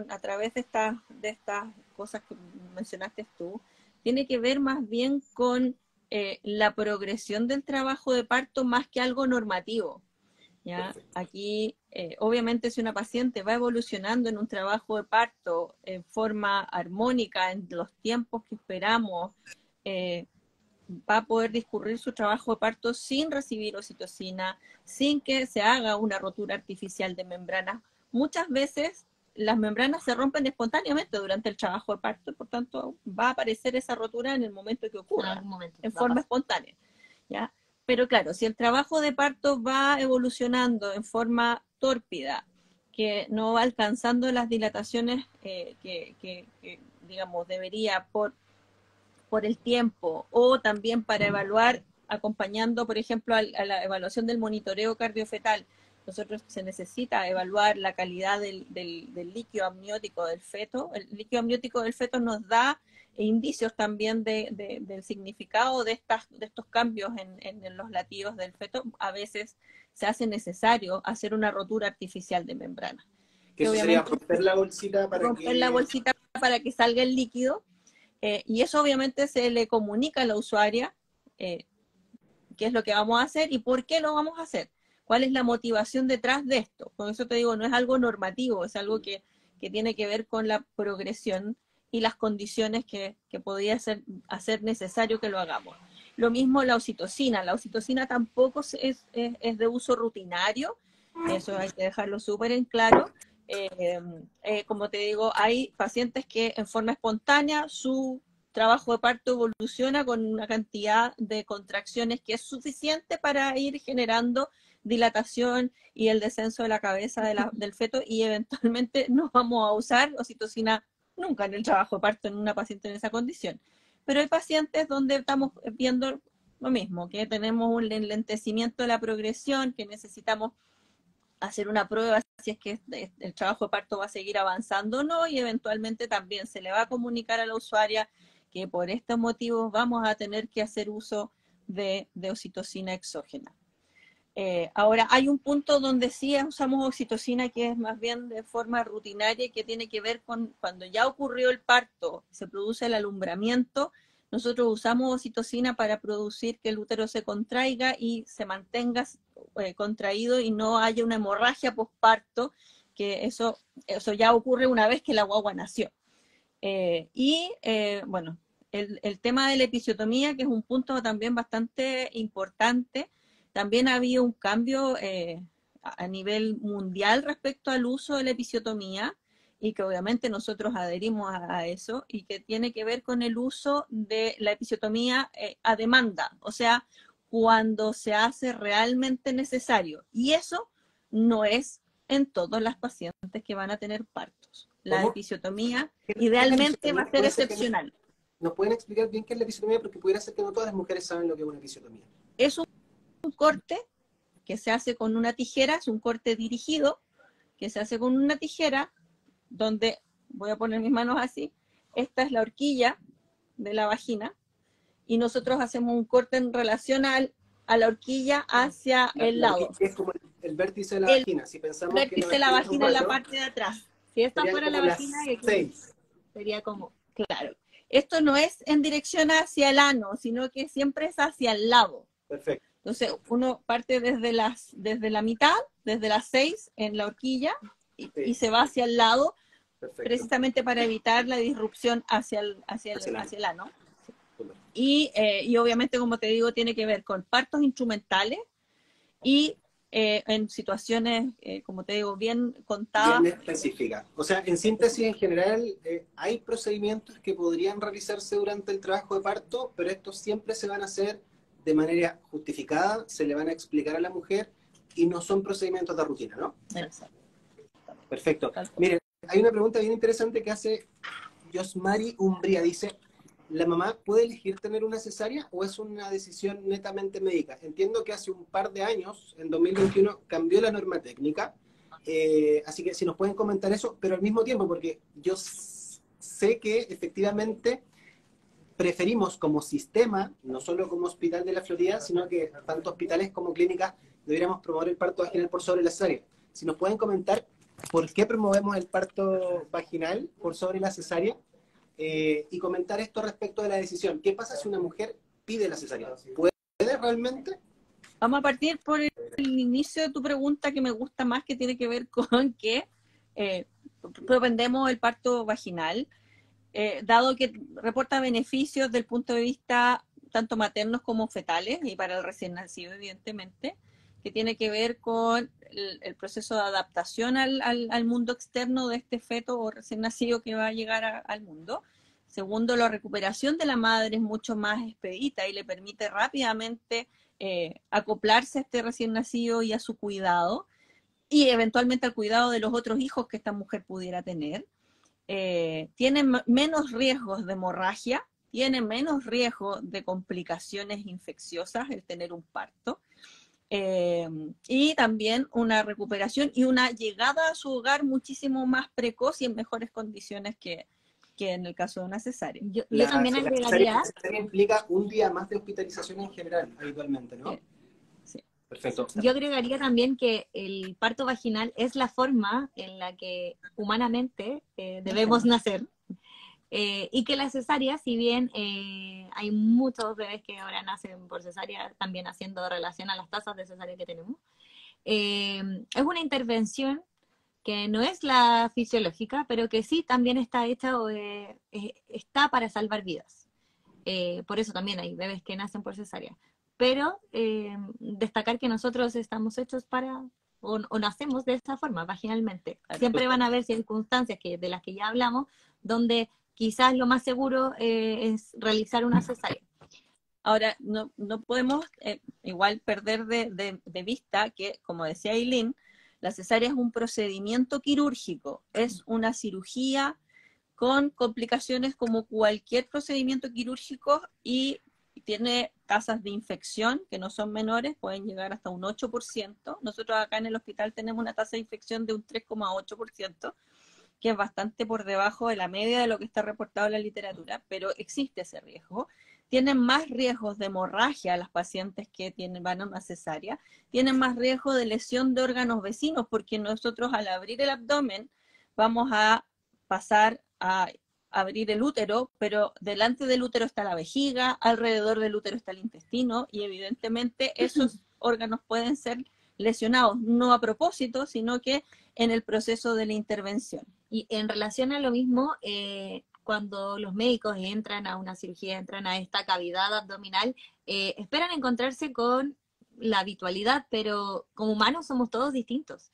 a través de estas cosas que mencionaste tú, tiene que ver más bien con la progresión del trabajo de parto más que algo normativo. ¿Ya? Aquí, obviamente, si una paciente va evolucionando en un trabajo de parto en forma armónica, en los tiempos que esperamos, va a poder discurrir su trabajo de parto sin recibir oxitocina, sin que se haga una rotura artificial de membranas. Muchas veces las membranas se rompen espontáneamente durante el trabajo de parto, por tanto va a aparecer esa rotura en el momento que ocurra, en forma espontánea, ¿ya? Pero claro, si el trabajo de parto va evolucionando en forma tórpida, que no va alcanzando las dilataciones que digamos, debería por el tiempo, o también para evaluar, acompañando, por ejemplo, a la evaluación del monitoreo cardiofetal, nosotros se necesita evaluar la calidad del líquido amniótico del feto. El líquido amniótico del feto nos da indicios también del significado de estos cambios en los latidos del feto. A veces se hace necesario hacer una rotura artificial de membrana. Que eso sería romper la bolsita para que salga el líquido. Y eso obviamente se le comunica a la usuaria qué es lo que vamos a hacer y por qué lo vamos a hacer. ¿Cuál es la motivación detrás de esto? Con eso te digo, no es algo normativo, es algo que tiene que ver con la progresión y las condiciones que podría hacer necesario que lo hagamos. Lo mismo la oxitocina. La oxitocina tampoco es de uso rutinario, eso hay que dejarlo súper en claro. Como te digo, hay pacientes que en forma espontánea su trabajo de parto evoluciona con una cantidad de contracciones que es suficiente para ir generando dilatación y el descenso de la cabeza del feto, y eventualmente no vamos a usar oxitocina nunca en el trabajo de parto en una paciente en esa condición. Pero hay pacientes donde estamos viendo lo mismo, que tenemos un enlentecimiento de la progresión, que necesitamos hacer una prueba si es que el trabajo de parto va a seguir avanzando o no, y eventualmente también se le va a comunicar a la usuaria que por estos motivos vamos a tener que hacer uso de oxitocina exógena. Ahora, hay un punto donde sí usamos oxitocina que es más bien de forma rutinaria y que tiene que ver con cuando ya ocurrió el parto, se produce el alumbramiento, nosotros usamos oxitocina para producir que el útero se contraiga y se mantenga contraído y no haya una hemorragia posparto, que eso ya ocurre una vez que la guagua nació. Bueno, el tema de la episiotomía, que es un punto también bastante importante, también ha habido un cambio a nivel mundial respecto al uso de la episiotomía, y que obviamente nosotros adherimos a eso, y que tiene que ver con el uso de la episiotomía a demanda, o sea, cuando se hace realmente necesario. Y eso no es en todas las pacientes que van a tener partos. La episiotomía idealmente va a ser excepcional. ¿Nos pueden explicar bien qué es la episiotomía? Porque pudiera ser que no todas las mujeres saben lo que es una episiotomía. Es un corte que se hace con una tijera, es un corte dirigido, que se hace con una tijera, donde, voy a poner mis manos así, esta es la horquilla de la vagina, y nosotros hacemos un corte en relación a la horquilla hacia el lado. Es como el vértice de la vagina. Si pensamos el vértice de la vagina es la parte de atrás. Si esta fuera la vagina, sería como, claro. Esto no es en dirección hacia el ano, sino que siempre es hacia el lado. Perfecto. Entonces, uno parte desde la mitad, desde las 6 en la horquilla, y se va hacia el lado, precisamente para evitar la disrupción hacia el ano. Y obviamente, como te digo, tiene que ver con partos instrumentales y en situaciones, como te digo, bien contadas. Bien específica. O sea, en síntesis, en general, hay procedimientos que podrían realizarse durante el trabajo de parto, pero estos siempre se van a hacer de manera justificada, se le van a explicar a la mujer y no son procedimientos de rutina, ¿no? Exacto. Perfecto. Miren, hay una pregunta bien interesante que hace Josmari Umbría. Dice, ¿la mamá puede elegir tener una cesárea o es una decisión netamente médica? Entiendo que hace un par de años, en 2021, cambió la norma técnica, así que si nos pueden comentar eso, pero al mismo tiempo, porque yo sé que efectivamente preferimos como sistema, no solo como hospital de la Florida, sino que tanto hospitales como clínicas deberíamos promover el parto vaginal por sobre la cesárea. Si nos pueden comentar por qué promovemos el parto vaginal por sobre la cesárea, y comentar esto respecto de la decisión. ¿Qué pasa si una mujer pide la cesárea? ¿Puede realmente? Vamos a partir por el inicio de tu pregunta, que me gusta más, que tiene que ver con que propendemos el parto vaginal, dado que reporta beneficios del punto de vista tanto maternos como fetales, y para el recién nacido, evidentemente, que tiene que ver con el proceso de adaptación al mundo externo de este feto o recién nacido que va a llegar al mundo. Segundo, la recuperación de la madre es mucho más expedita y le permite rápidamente acoplarse a este recién nacido y a su cuidado, y eventualmente al cuidado de los otros hijos que esta mujer pudiera tener. Tiene menos riesgos de hemorragia, tiene menos riesgo de complicaciones infecciosas el tener un parto. Y también una recuperación y una llegada a su hogar muchísimo más precoz y en mejores condiciones que en el caso de una cesárea. Yo también agregaría... La cesárea implica un día más de hospitalización en general, habitualmente, ¿no? Sí. Perfecto. Yo agregaría también que el parto vaginal es la forma en la que humanamente debemos nacer. Y que la cesárea, si bien hay muchos bebés que ahora nacen por cesárea, también haciendo relación a las tasas de cesárea que tenemos, es una intervención que no es la fisiológica, pero que sí también está hecha o está para salvar vidas. Por eso también hay bebés que nacen por cesárea. Pero destacar que nosotros estamos hechos para, o nacemos de esa forma, vaginalmente. Siempre van a haber circunstancias de las que ya hablamos, donde quizás lo más seguro es realizar una cesárea. Ahora, no podemos igual perder de vista que, como decía Aileen, la cesárea es un procedimiento quirúrgico, es una cirugía con complicaciones como cualquier procedimiento quirúrgico y tiene tasas de infección que no son menores, pueden llegar hasta un 8%. Nosotros acá en el hospital tenemos una tasa de infección de un 3,8%, que es bastante por debajo de la media de lo que está reportado en la literatura, pero existe ese riesgo. Tienen más riesgos de hemorragia las pacientes que van a una cesárea, tienen más riesgo de lesión de órganos vecinos, porque nosotros al abrir el abdomen vamos a pasar a abrir el útero, pero delante del útero está la vejiga, alrededor del útero está el intestino, y evidentemente esos órganos pueden ser lesionados, no a propósito, sino que en el proceso de la intervención. Y en relación a lo mismo, cuando los médicos entran a una cirugía, entran a esta cavidad abdominal, esperan encontrarse con la habitualidad, pero como humanos somos todos distintos,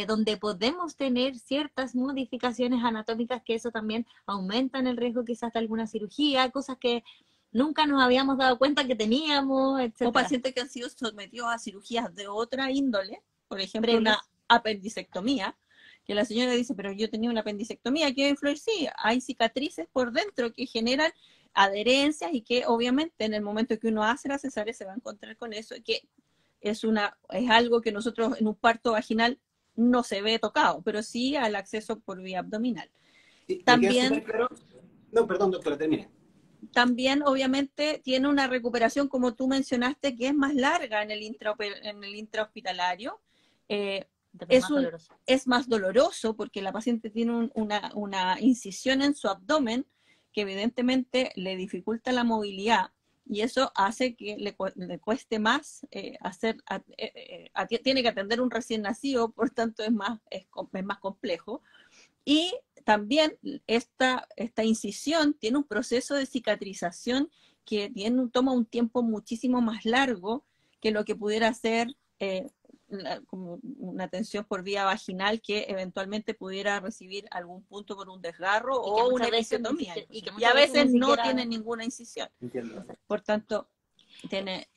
donde podemos tener ciertas modificaciones anatómicas que eso también aumentan el riesgo quizás de alguna cirugía, cosas que nunca nos habíamos dado cuenta que teníamos, etc. O pacientes que han sido sometidos a cirugías de otra índole, por ejemplo, una apendicectomía, que la señora dice, pero yo tenía una apendicectomía, ¿qué influir? Sí, hay cicatrices por dentro que generan adherencias y que obviamente en el momento que uno hace la cesárea se va a encontrar con eso, que es algo que nosotros en un parto vaginal no se ve tocado, pero sí al acceso por vía abdominal. También, no, perdón, doctora, termine. También, obviamente, tiene una recuperación, como tú mencionaste, que es más larga en el intrahospitalario. Es más doloroso porque la paciente tiene una incisión en su abdomen que evidentemente le dificulta la movilidad, y eso hace que le cueste más tiene que atender un recién nacido, por tanto es más complejo. Y también esta incisión tiene un proceso de cicatrización que toma un tiempo muchísimo más largo que lo que pudiera ser como una atención por vía vaginal que eventualmente pudiera recibir algún punto por un desgarro Y que o muchas una veces ni episiotomía. siquiera- y que Y muchas a veces veces ni no siquiera- tiene ninguna incisión. Entiendo. Por tanto, tiene...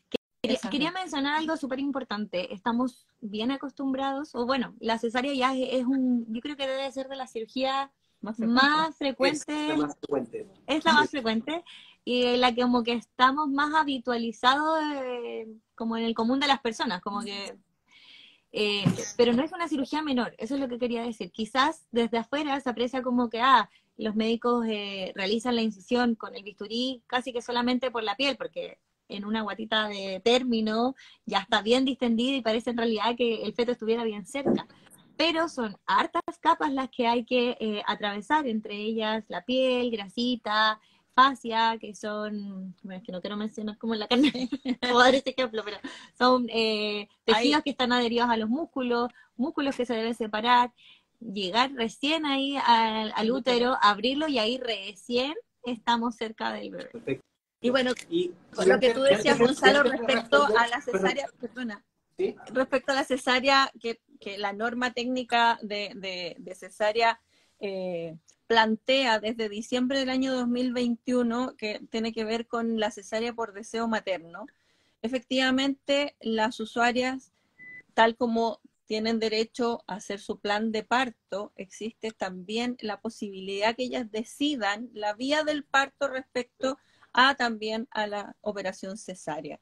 Quería mencionar algo súper importante. Estamos bien acostumbrados, o bueno, la cesárea ya yo creo que debe ser de la cirugía más frecuente, Es la más frecuente. es la más frecuente, y la que como que estamos más habitualizados como en el común de las personas, como que pero no es una cirugía menor, eso es lo que quería decir. Quizás desde afuera se aprecia como que los médicos realizan la incisión con el bisturí casi que solamente por la piel, porque en una guatita de término ya está bien distendida y parece en realidad que el feto estuviera bien cerca. Pero son hartas capas las que hay que atravesar, entre ellas la piel, grasita, fascia, que son, bueno, es que no quiero mencionar como la carne, o dar este ejemplo, pero son tejidos que están adheridos a los músculos, músculos que se deben separar, llegar recién ahí al útero, abrirlo y ahí recién estamos cerca del bebé. Perfecto. Y bueno, Y con lo que tú decías, Gonzalo, respecto a la perdón. cesárea, perdona, ¿Sí? respecto a la cesárea, que la norma técnica de cesárea plantea desde diciembre del año 2021, que tiene que ver con la cesárea por deseo materno. Efectivamente, las usuarias, tal como tienen derecho a hacer su plan de parto, existe también la posibilidad que ellas decidan la vía del parto respecto también a la operación cesárea.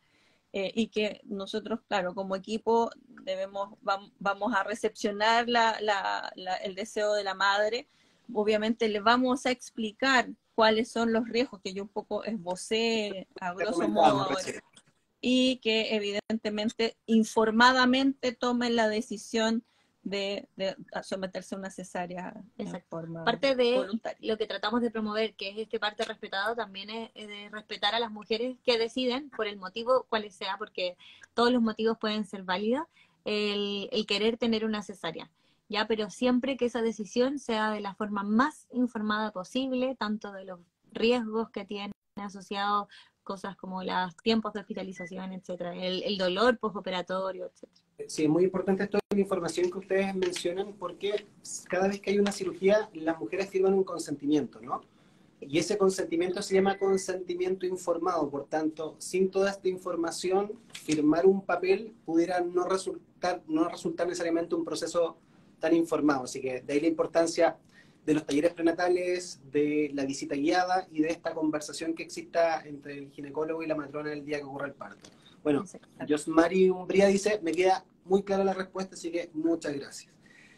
Y que nosotros, claro, como equipo vamos a recepcionar el deseo de la madre. Obviamente le vamos a explicar cuáles son los riesgos que yo un poco esbocé a grosso modo ahora, y que evidentemente informadamente tomen la decisión de someterse a una cesárea en forma Parte de voluntaria. lo que tratamos de promover, que es este parto respetado, también es de respetar a las mujeres que deciden, por el motivo cual sea, porque todos los motivos pueden ser válidos, el querer tener una cesárea, ¿ya? Pero siempre que esa decisión sea de la forma más informada posible, tanto de los riesgos que tiene asociados cosas como los tiempos de hospitalización, etcétera, el dolor postoperatorio, etcétera. Sí, es muy importante esto de la información que ustedes mencionan, porque cada vez que hay una cirugía, las mujeres firman un consentimiento, ¿no? Y ese consentimiento se llama consentimiento informado. Por tanto, sin toda esta información, firmar un papel pudiera no resultar necesariamente un proceso tan informado. Así que de ahí la importancia de los talleres prenatales, de la visita guiada y de esta conversación que exista entre el ginecólogo y la matrona el día que ocurra el parto. Bueno, Josmari Umbría dice, me queda muy clara la respuesta, así que muchas gracias.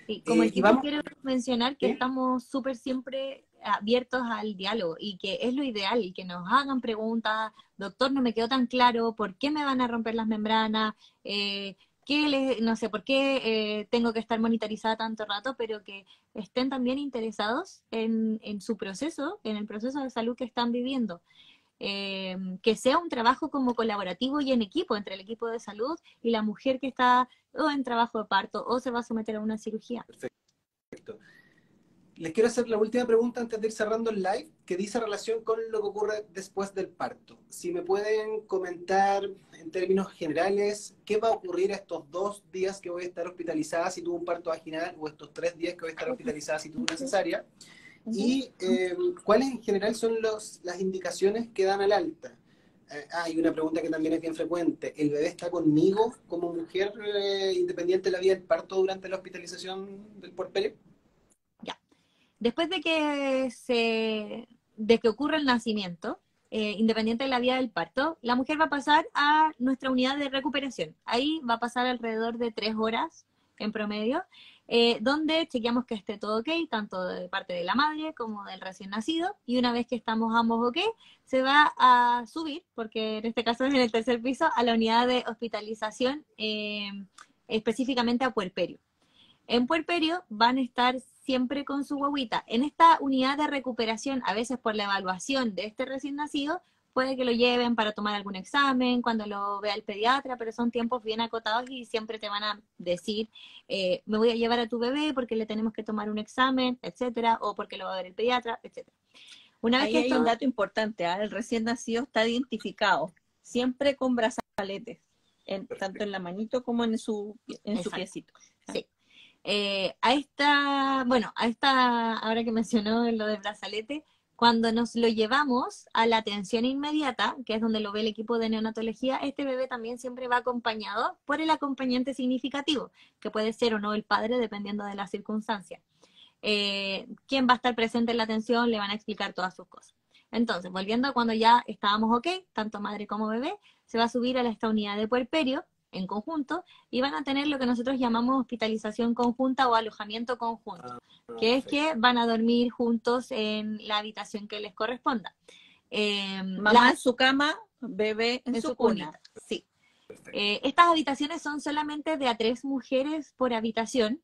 Sí, como equipo quiero mencionar que ¿Sí? estamos súper siempre abiertos al diálogo y que es lo ideal, que nos hagan preguntas, doctor, no me quedó tan claro, ¿por qué me van a romper las membranas? No sé, ¿por qué tengo que estar monitorizada tanto rato? Pero que estén también interesados en su proceso, en el proceso de salud que están viviendo. Que sea un trabajo como colaborativo y en equipo, entre el equipo de salud y la mujer que está o en trabajo de parto o se va a someter a una cirugía. Perfecto. Les quiero hacer la última pregunta antes de ir cerrando el live, que dice relación con lo que ocurre después del parto. Si me pueden comentar en términos generales, ¿qué va a ocurrir estos 2 días que voy a estar hospitalizada si tuve un parto vaginal o estos 3 días que voy a estar hospitalizada si tuve una cesárea? Y ¿cuáles en general son las indicaciones que dan al alta? Hay una pregunta que también es bien frecuente. ¿El bebé está conmigo como mujer independiente de la vida del parto durante la hospitalización del puerperio? Ya. Después de que ocurra el nacimiento, independiente de la vía del parto, la mujer va a pasar a nuestra unidad de recuperación. Ahí va a pasar alrededor de 3 horas en promedio, donde chequeamos que esté todo ok, tanto de parte de la madre como del recién nacido, y una vez que estamos ambos ok, se va a subir, porque en este caso es en el 3er piso, a la unidad de hospitalización, específicamente a puerperio. En puerperio van a estar siempre con su guagüita. En esta unidad de recuperación, a veces por la evaluación de este recién nacido, puede que lo lleven para tomar algún examen, cuando lo vea el pediatra, pero son tiempos bien acotados y siempre te van a decir, me voy a llevar a tu bebé porque le tenemos que tomar un examen, etcétera, o porque lo va a ver el pediatra, etcétera. Una vez Ahí que hay un dato importante, el recién nacido está identificado, siempre con brazaletes. tanto en la manito como en su Exacto. piecito. Sí. Ahora que mencionó lo del brazalete, cuando nos lo llevamos a la atención inmediata, que es donde lo ve el equipo de neonatología, este bebé también siempre va acompañado por el acompañante significativo, que puede ser o no el padre, dependiendo de las circunstancias. Quien va a estar presente en la atención, le van a explicar todas sus cosas. Entonces, volviendo a cuando ya estábamos ok, tanto madre como bebé, se va a subir a esta unidad de puerperio en conjunto y van a tener lo que nosotros llamamos hospitalización conjunta o alojamiento conjunto, que es que van a dormir juntos en la habitación que les corresponda. Mamá en su cama, bebé en su cuna. cunita. Sí. Estas habitaciones son solamente de a 3 mujeres por habitación.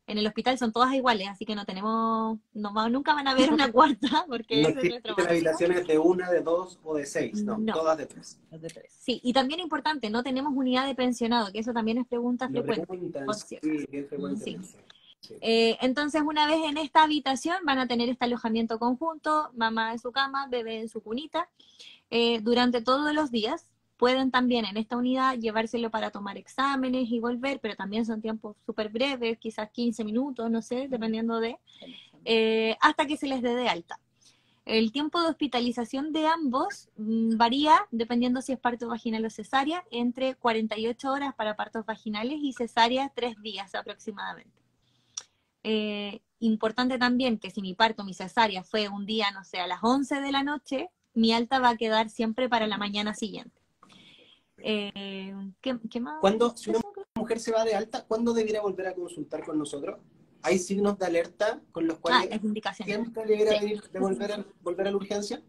En el hospital son todas iguales, así que nunca van a ver una cuarta, porque No ese es nuestro existen máximo. habitaciones de 1, de 2 o de 6, no, No. todas de 3. Sí, y también importante, no tenemos unidad de pensionado, que eso también es pregunta Lo frecuente. preguntan, por sí, cierto. bien frecuente. Sí. Sí. Entonces, una vez en esta habitación, van a tener este alojamiento conjunto, mamá en su cama, bebé en su cunita, durante todos los días. Pueden también en esta unidad llevárselo para tomar exámenes y volver, pero también son tiempos súper breves, quizás 15 minutos, no sé, dependiendo hasta que se les dé de alta. El tiempo de hospitalización de ambos varía, dependiendo si es parto vaginal o cesárea, entre 48 horas para partos vaginales y cesárea 3 días aproximadamente. Importante también que si mi cesárea fue un día, no sé, a las 11 de la noche, mi alta va a quedar siempre para la mañana siguiente. ¿Qué más? Si una mujer se va de alta, ¿cuándo debería volver a consultar con nosotros? ¿Hay signos de alerta con los cuales siempre debería volver a la urgencia?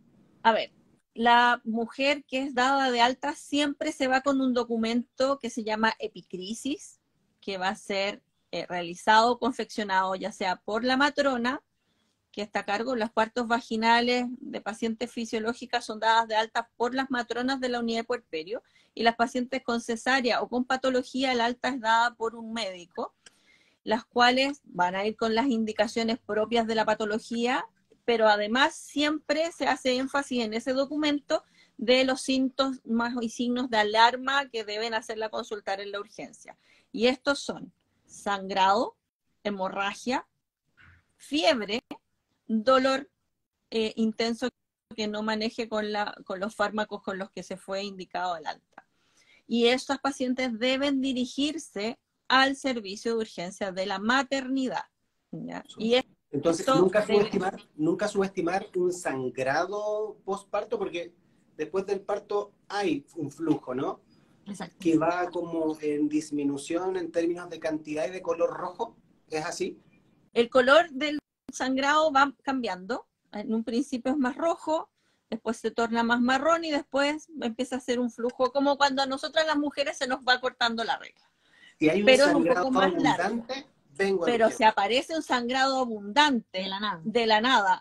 A ver, la mujer que es dada de alta siempre se va con un documento que se llama epicrisis, que va a ser realizado, confeccionado ya sea por la matrona, que está a cargo. Los partos vaginales de pacientes fisiológicas son dadas de alta por las matronas de la unidad de puerperio, y las pacientes con cesárea o con patología, el alta es dada por un médico, las cuales van a ir con las indicaciones propias de la patología, pero además siempre se hace énfasis en ese documento de los síntomas y signos de alarma que deben hacerla consultar en la urgencia. Y estos son sangrado, hemorragia, fiebre, dolor intenso que no maneje con los fármacos con los que se fue indicado el alta. Y estos pacientes deben dirigirse al servicio de urgencias de la maternidad. ¿Ya? Y entonces, nunca subestimar un sangrado postparto, porque después del parto hay un flujo, ¿no? Exacto. Que va como en disminución en términos de cantidad y de color rojo. ¿Es así? El color del sangrado va cambiando. En un principio es más rojo, después se torna más marrón y después empieza a ser un flujo, como cuando a nosotras las mujeres se nos va cortando la regla. Si hay un pero sangrado es un poco más abundante, largo. Pero si aparece un sangrado abundante de la nada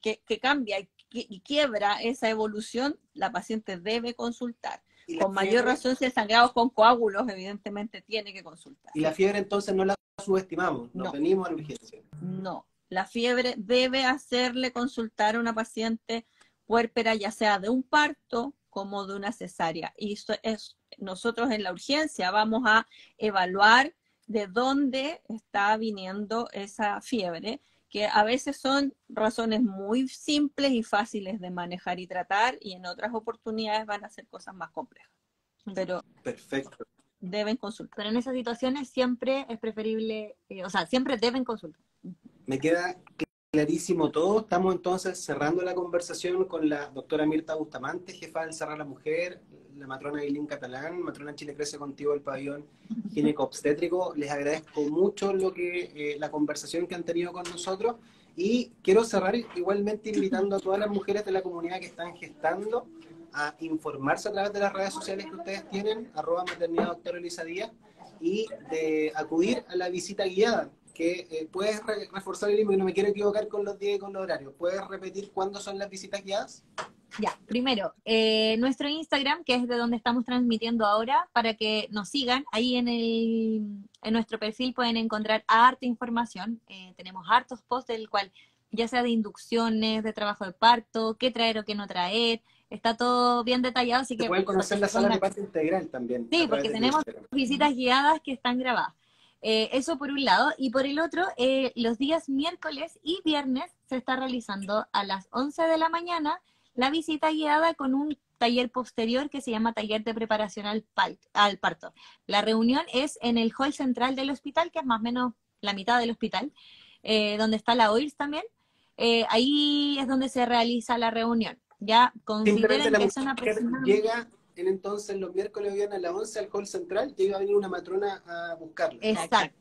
que cambia y quiebra esa evolución, la paciente debe consultar. Con mayor razón, si el sangrado es con coágulos, evidentemente tiene que consultar. ¿Y la fiebre entonces no la subestimamos? ¿Nos venimos a la urgencia? No, la fiebre debe hacerle consultar a una paciente puérpera, ya sea de un parto como de una cesárea. Y nosotros en la urgencia vamos a evaluar de dónde está viniendo esa fiebre, que a veces son razones muy simples y fáciles de manejar y tratar, y en otras oportunidades van a ser cosas más complejas. Pero perfecto, deben consultar. Pero en esas situaciones siempre es preferible, siempre deben consultar. Me queda clarísimo todo. Estamos entonces cerrando la conversación con la doctora Mirta Bustamante, jefa del Cerrar la Mujer, la matrona Eileen Catalán, matrona Chile Crece Contigo del pabellón gineco-obstétrico. Les agradezco mucho la conversación que han tenido con nosotros, y quiero cerrar igualmente invitando a todas las mujeres de la comunidad que están gestando a informarse a través de las redes sociales que ustedes tienen, @maternidad doctora Elisa Díaz, y de acudir a la visita guiada, que puedes reforzar el libro, y no me quiero equivocar con los días y con los horarios. ¿Puedes repetir cuándo son las visitas guiadas? Ya, primero, nuestro Instagram, que es de donde estamos transmitiendo ahora, para que nos sigan. Ahí en nuestro perfil pueden encontrar harta información. Tenemos hartos posts del cual, ya sea de inducciones, de trabajo de parto, qué traer o qué no traer, está todo bien detallado, así Se que... pueden conocer las salas de parto integral también. Sí, a través porque del tenemos Instagram. visitas guiadas que están grabadas. Eso por un lado. Y por el otro, los días miércoles y viernes se está realizando a las 11 de la mañana la visita guiada con un taller posterior que se llama Taller de Preparación al Parto. La reunión es en el hall central del hospital, que es más o menos la mitad del hospital, donde está la OIRS también. Ahí es donde se realiza la reunión. Ya Simplemente consideren la que son mujer aproximadamente... llega en entonces los miércoles o viernes a las 11 al hall central y va a venir una matrona a buscarla. Exacto.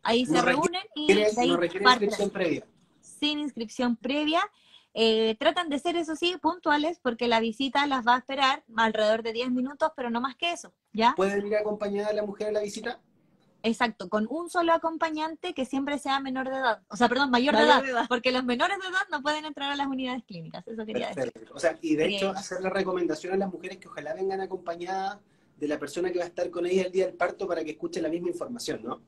Ahí se No reúnen y de no ahí requiere parten inscripción previa. sin inscripción previa. Tratan de ser, eso sí, puntuales, porque la visita las va a esperar alrededor de 10 minutos, pero no más que eso, ¿ya? ¿Puede venir acompañada la mujer a la visita? Exacto, con un solo acompañante que siempre sea menor de edad, o sea, perdón, mayor de Mayor de edad, edad. porque los menores de edad no pueden entrar a las unidades clínicas, eso quería decir. Perfecto. O sea, y de hecho, Eh, hacer la recomendación a las mujeres que ojalá vengan acompañadas de la persona que va a estar con ellas el día del parto para que escuche la misma información, ¿no?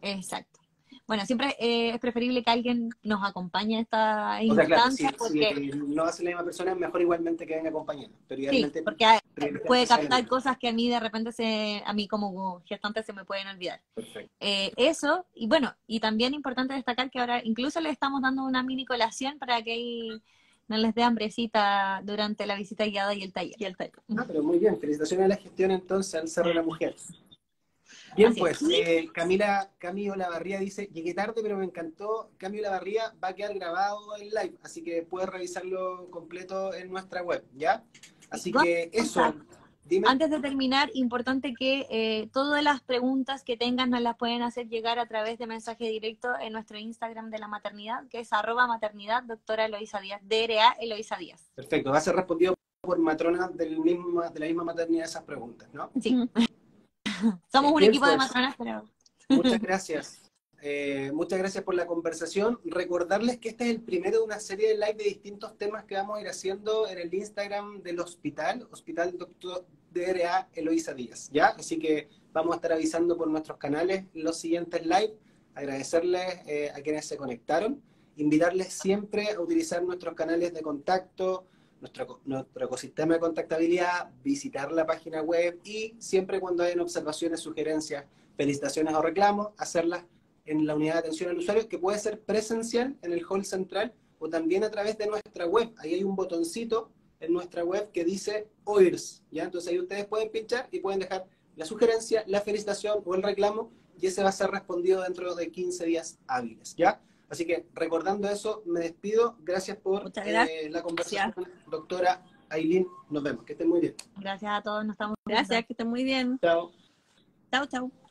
exacto. Bueno, siempre es preferible que alguien nos acompañe a esta O sea, claro, instancia, si porque no va a ser la misma persona, mejor igualmente que venga acompañada. Pero sí, idealmente porque privilegiar puede que sea la captar misma. cosas que a mí de repente a mí como gestante se me pueden olvidar. Perfecto. Eso, y bueno, y también importante destacar que ahora incluso le estamos dando una mini colación para que ahí no les dé hambrecita durante la visita guiada y el taller. Ah, pero muy bien. Felicitaciones a la gestión entonces al Cerro de la Mujer. Bien, Así es. pues, Cami Olavarría dice, llegué tarde, pero me encantó. Cami Olavarría va a quedar grabado el live, así que puedes revisarlo completo en nuestra web, ¿ya? Así que eso, dime. Antes de terminar, importante que todas las preguntas que tengan nos las pueden hacer llegar a través de mensaje directo en nuestro Instagram de la maternidad, que es @maternidad doctora Eloisa Díaz, DRA Eloisa Díaz. Perfecto, va a ser respondido por matronas de la misma maternidad esas preguntas, ¿no? Sí. Somos un Bien, equipo de pues, matronas, pero... muchas gracias. Muchas gracias por la conversación. Recordarles que este es el primero de una serie de live de distintos temas que vamos a ir haciendo en el Instagram del Hospital Doctor DRA Eloisa Díaz, ¿ya? Así que vamos a estar avisando por nuestros canales los siguientes live. Agradecerles a quienes se conectaron. Invitarles siempre a utilizar nuestros canales de contacto, nuestro ecosistema de contactabilidad, visitar la página web y siempre cuando hayan observaciones, sugerencias, felicitaciones o reclamos, hacerlas en la unidad de atención al usuario, que puede ser presencial en el hall central o también a través de nuestra web. Ahí hay un botoncito en nuestra web que dice OIRS, ¿ya? Entonces ahí ustedes pueden pinchar y pueden dejar la sugerencia, la felicitación o el reclamo y ese va a ser respondido dentro de 15 días hábiles, ¿ya? Así que recordando eso, me despido. Gracias por Muchas gracias. la conversación, doctora Ailín. Nos vemos. Que estén muy bien. Gracias a todos, nos estamos viendo. Gracias, que estén muy bien. Chao. Chao, chao.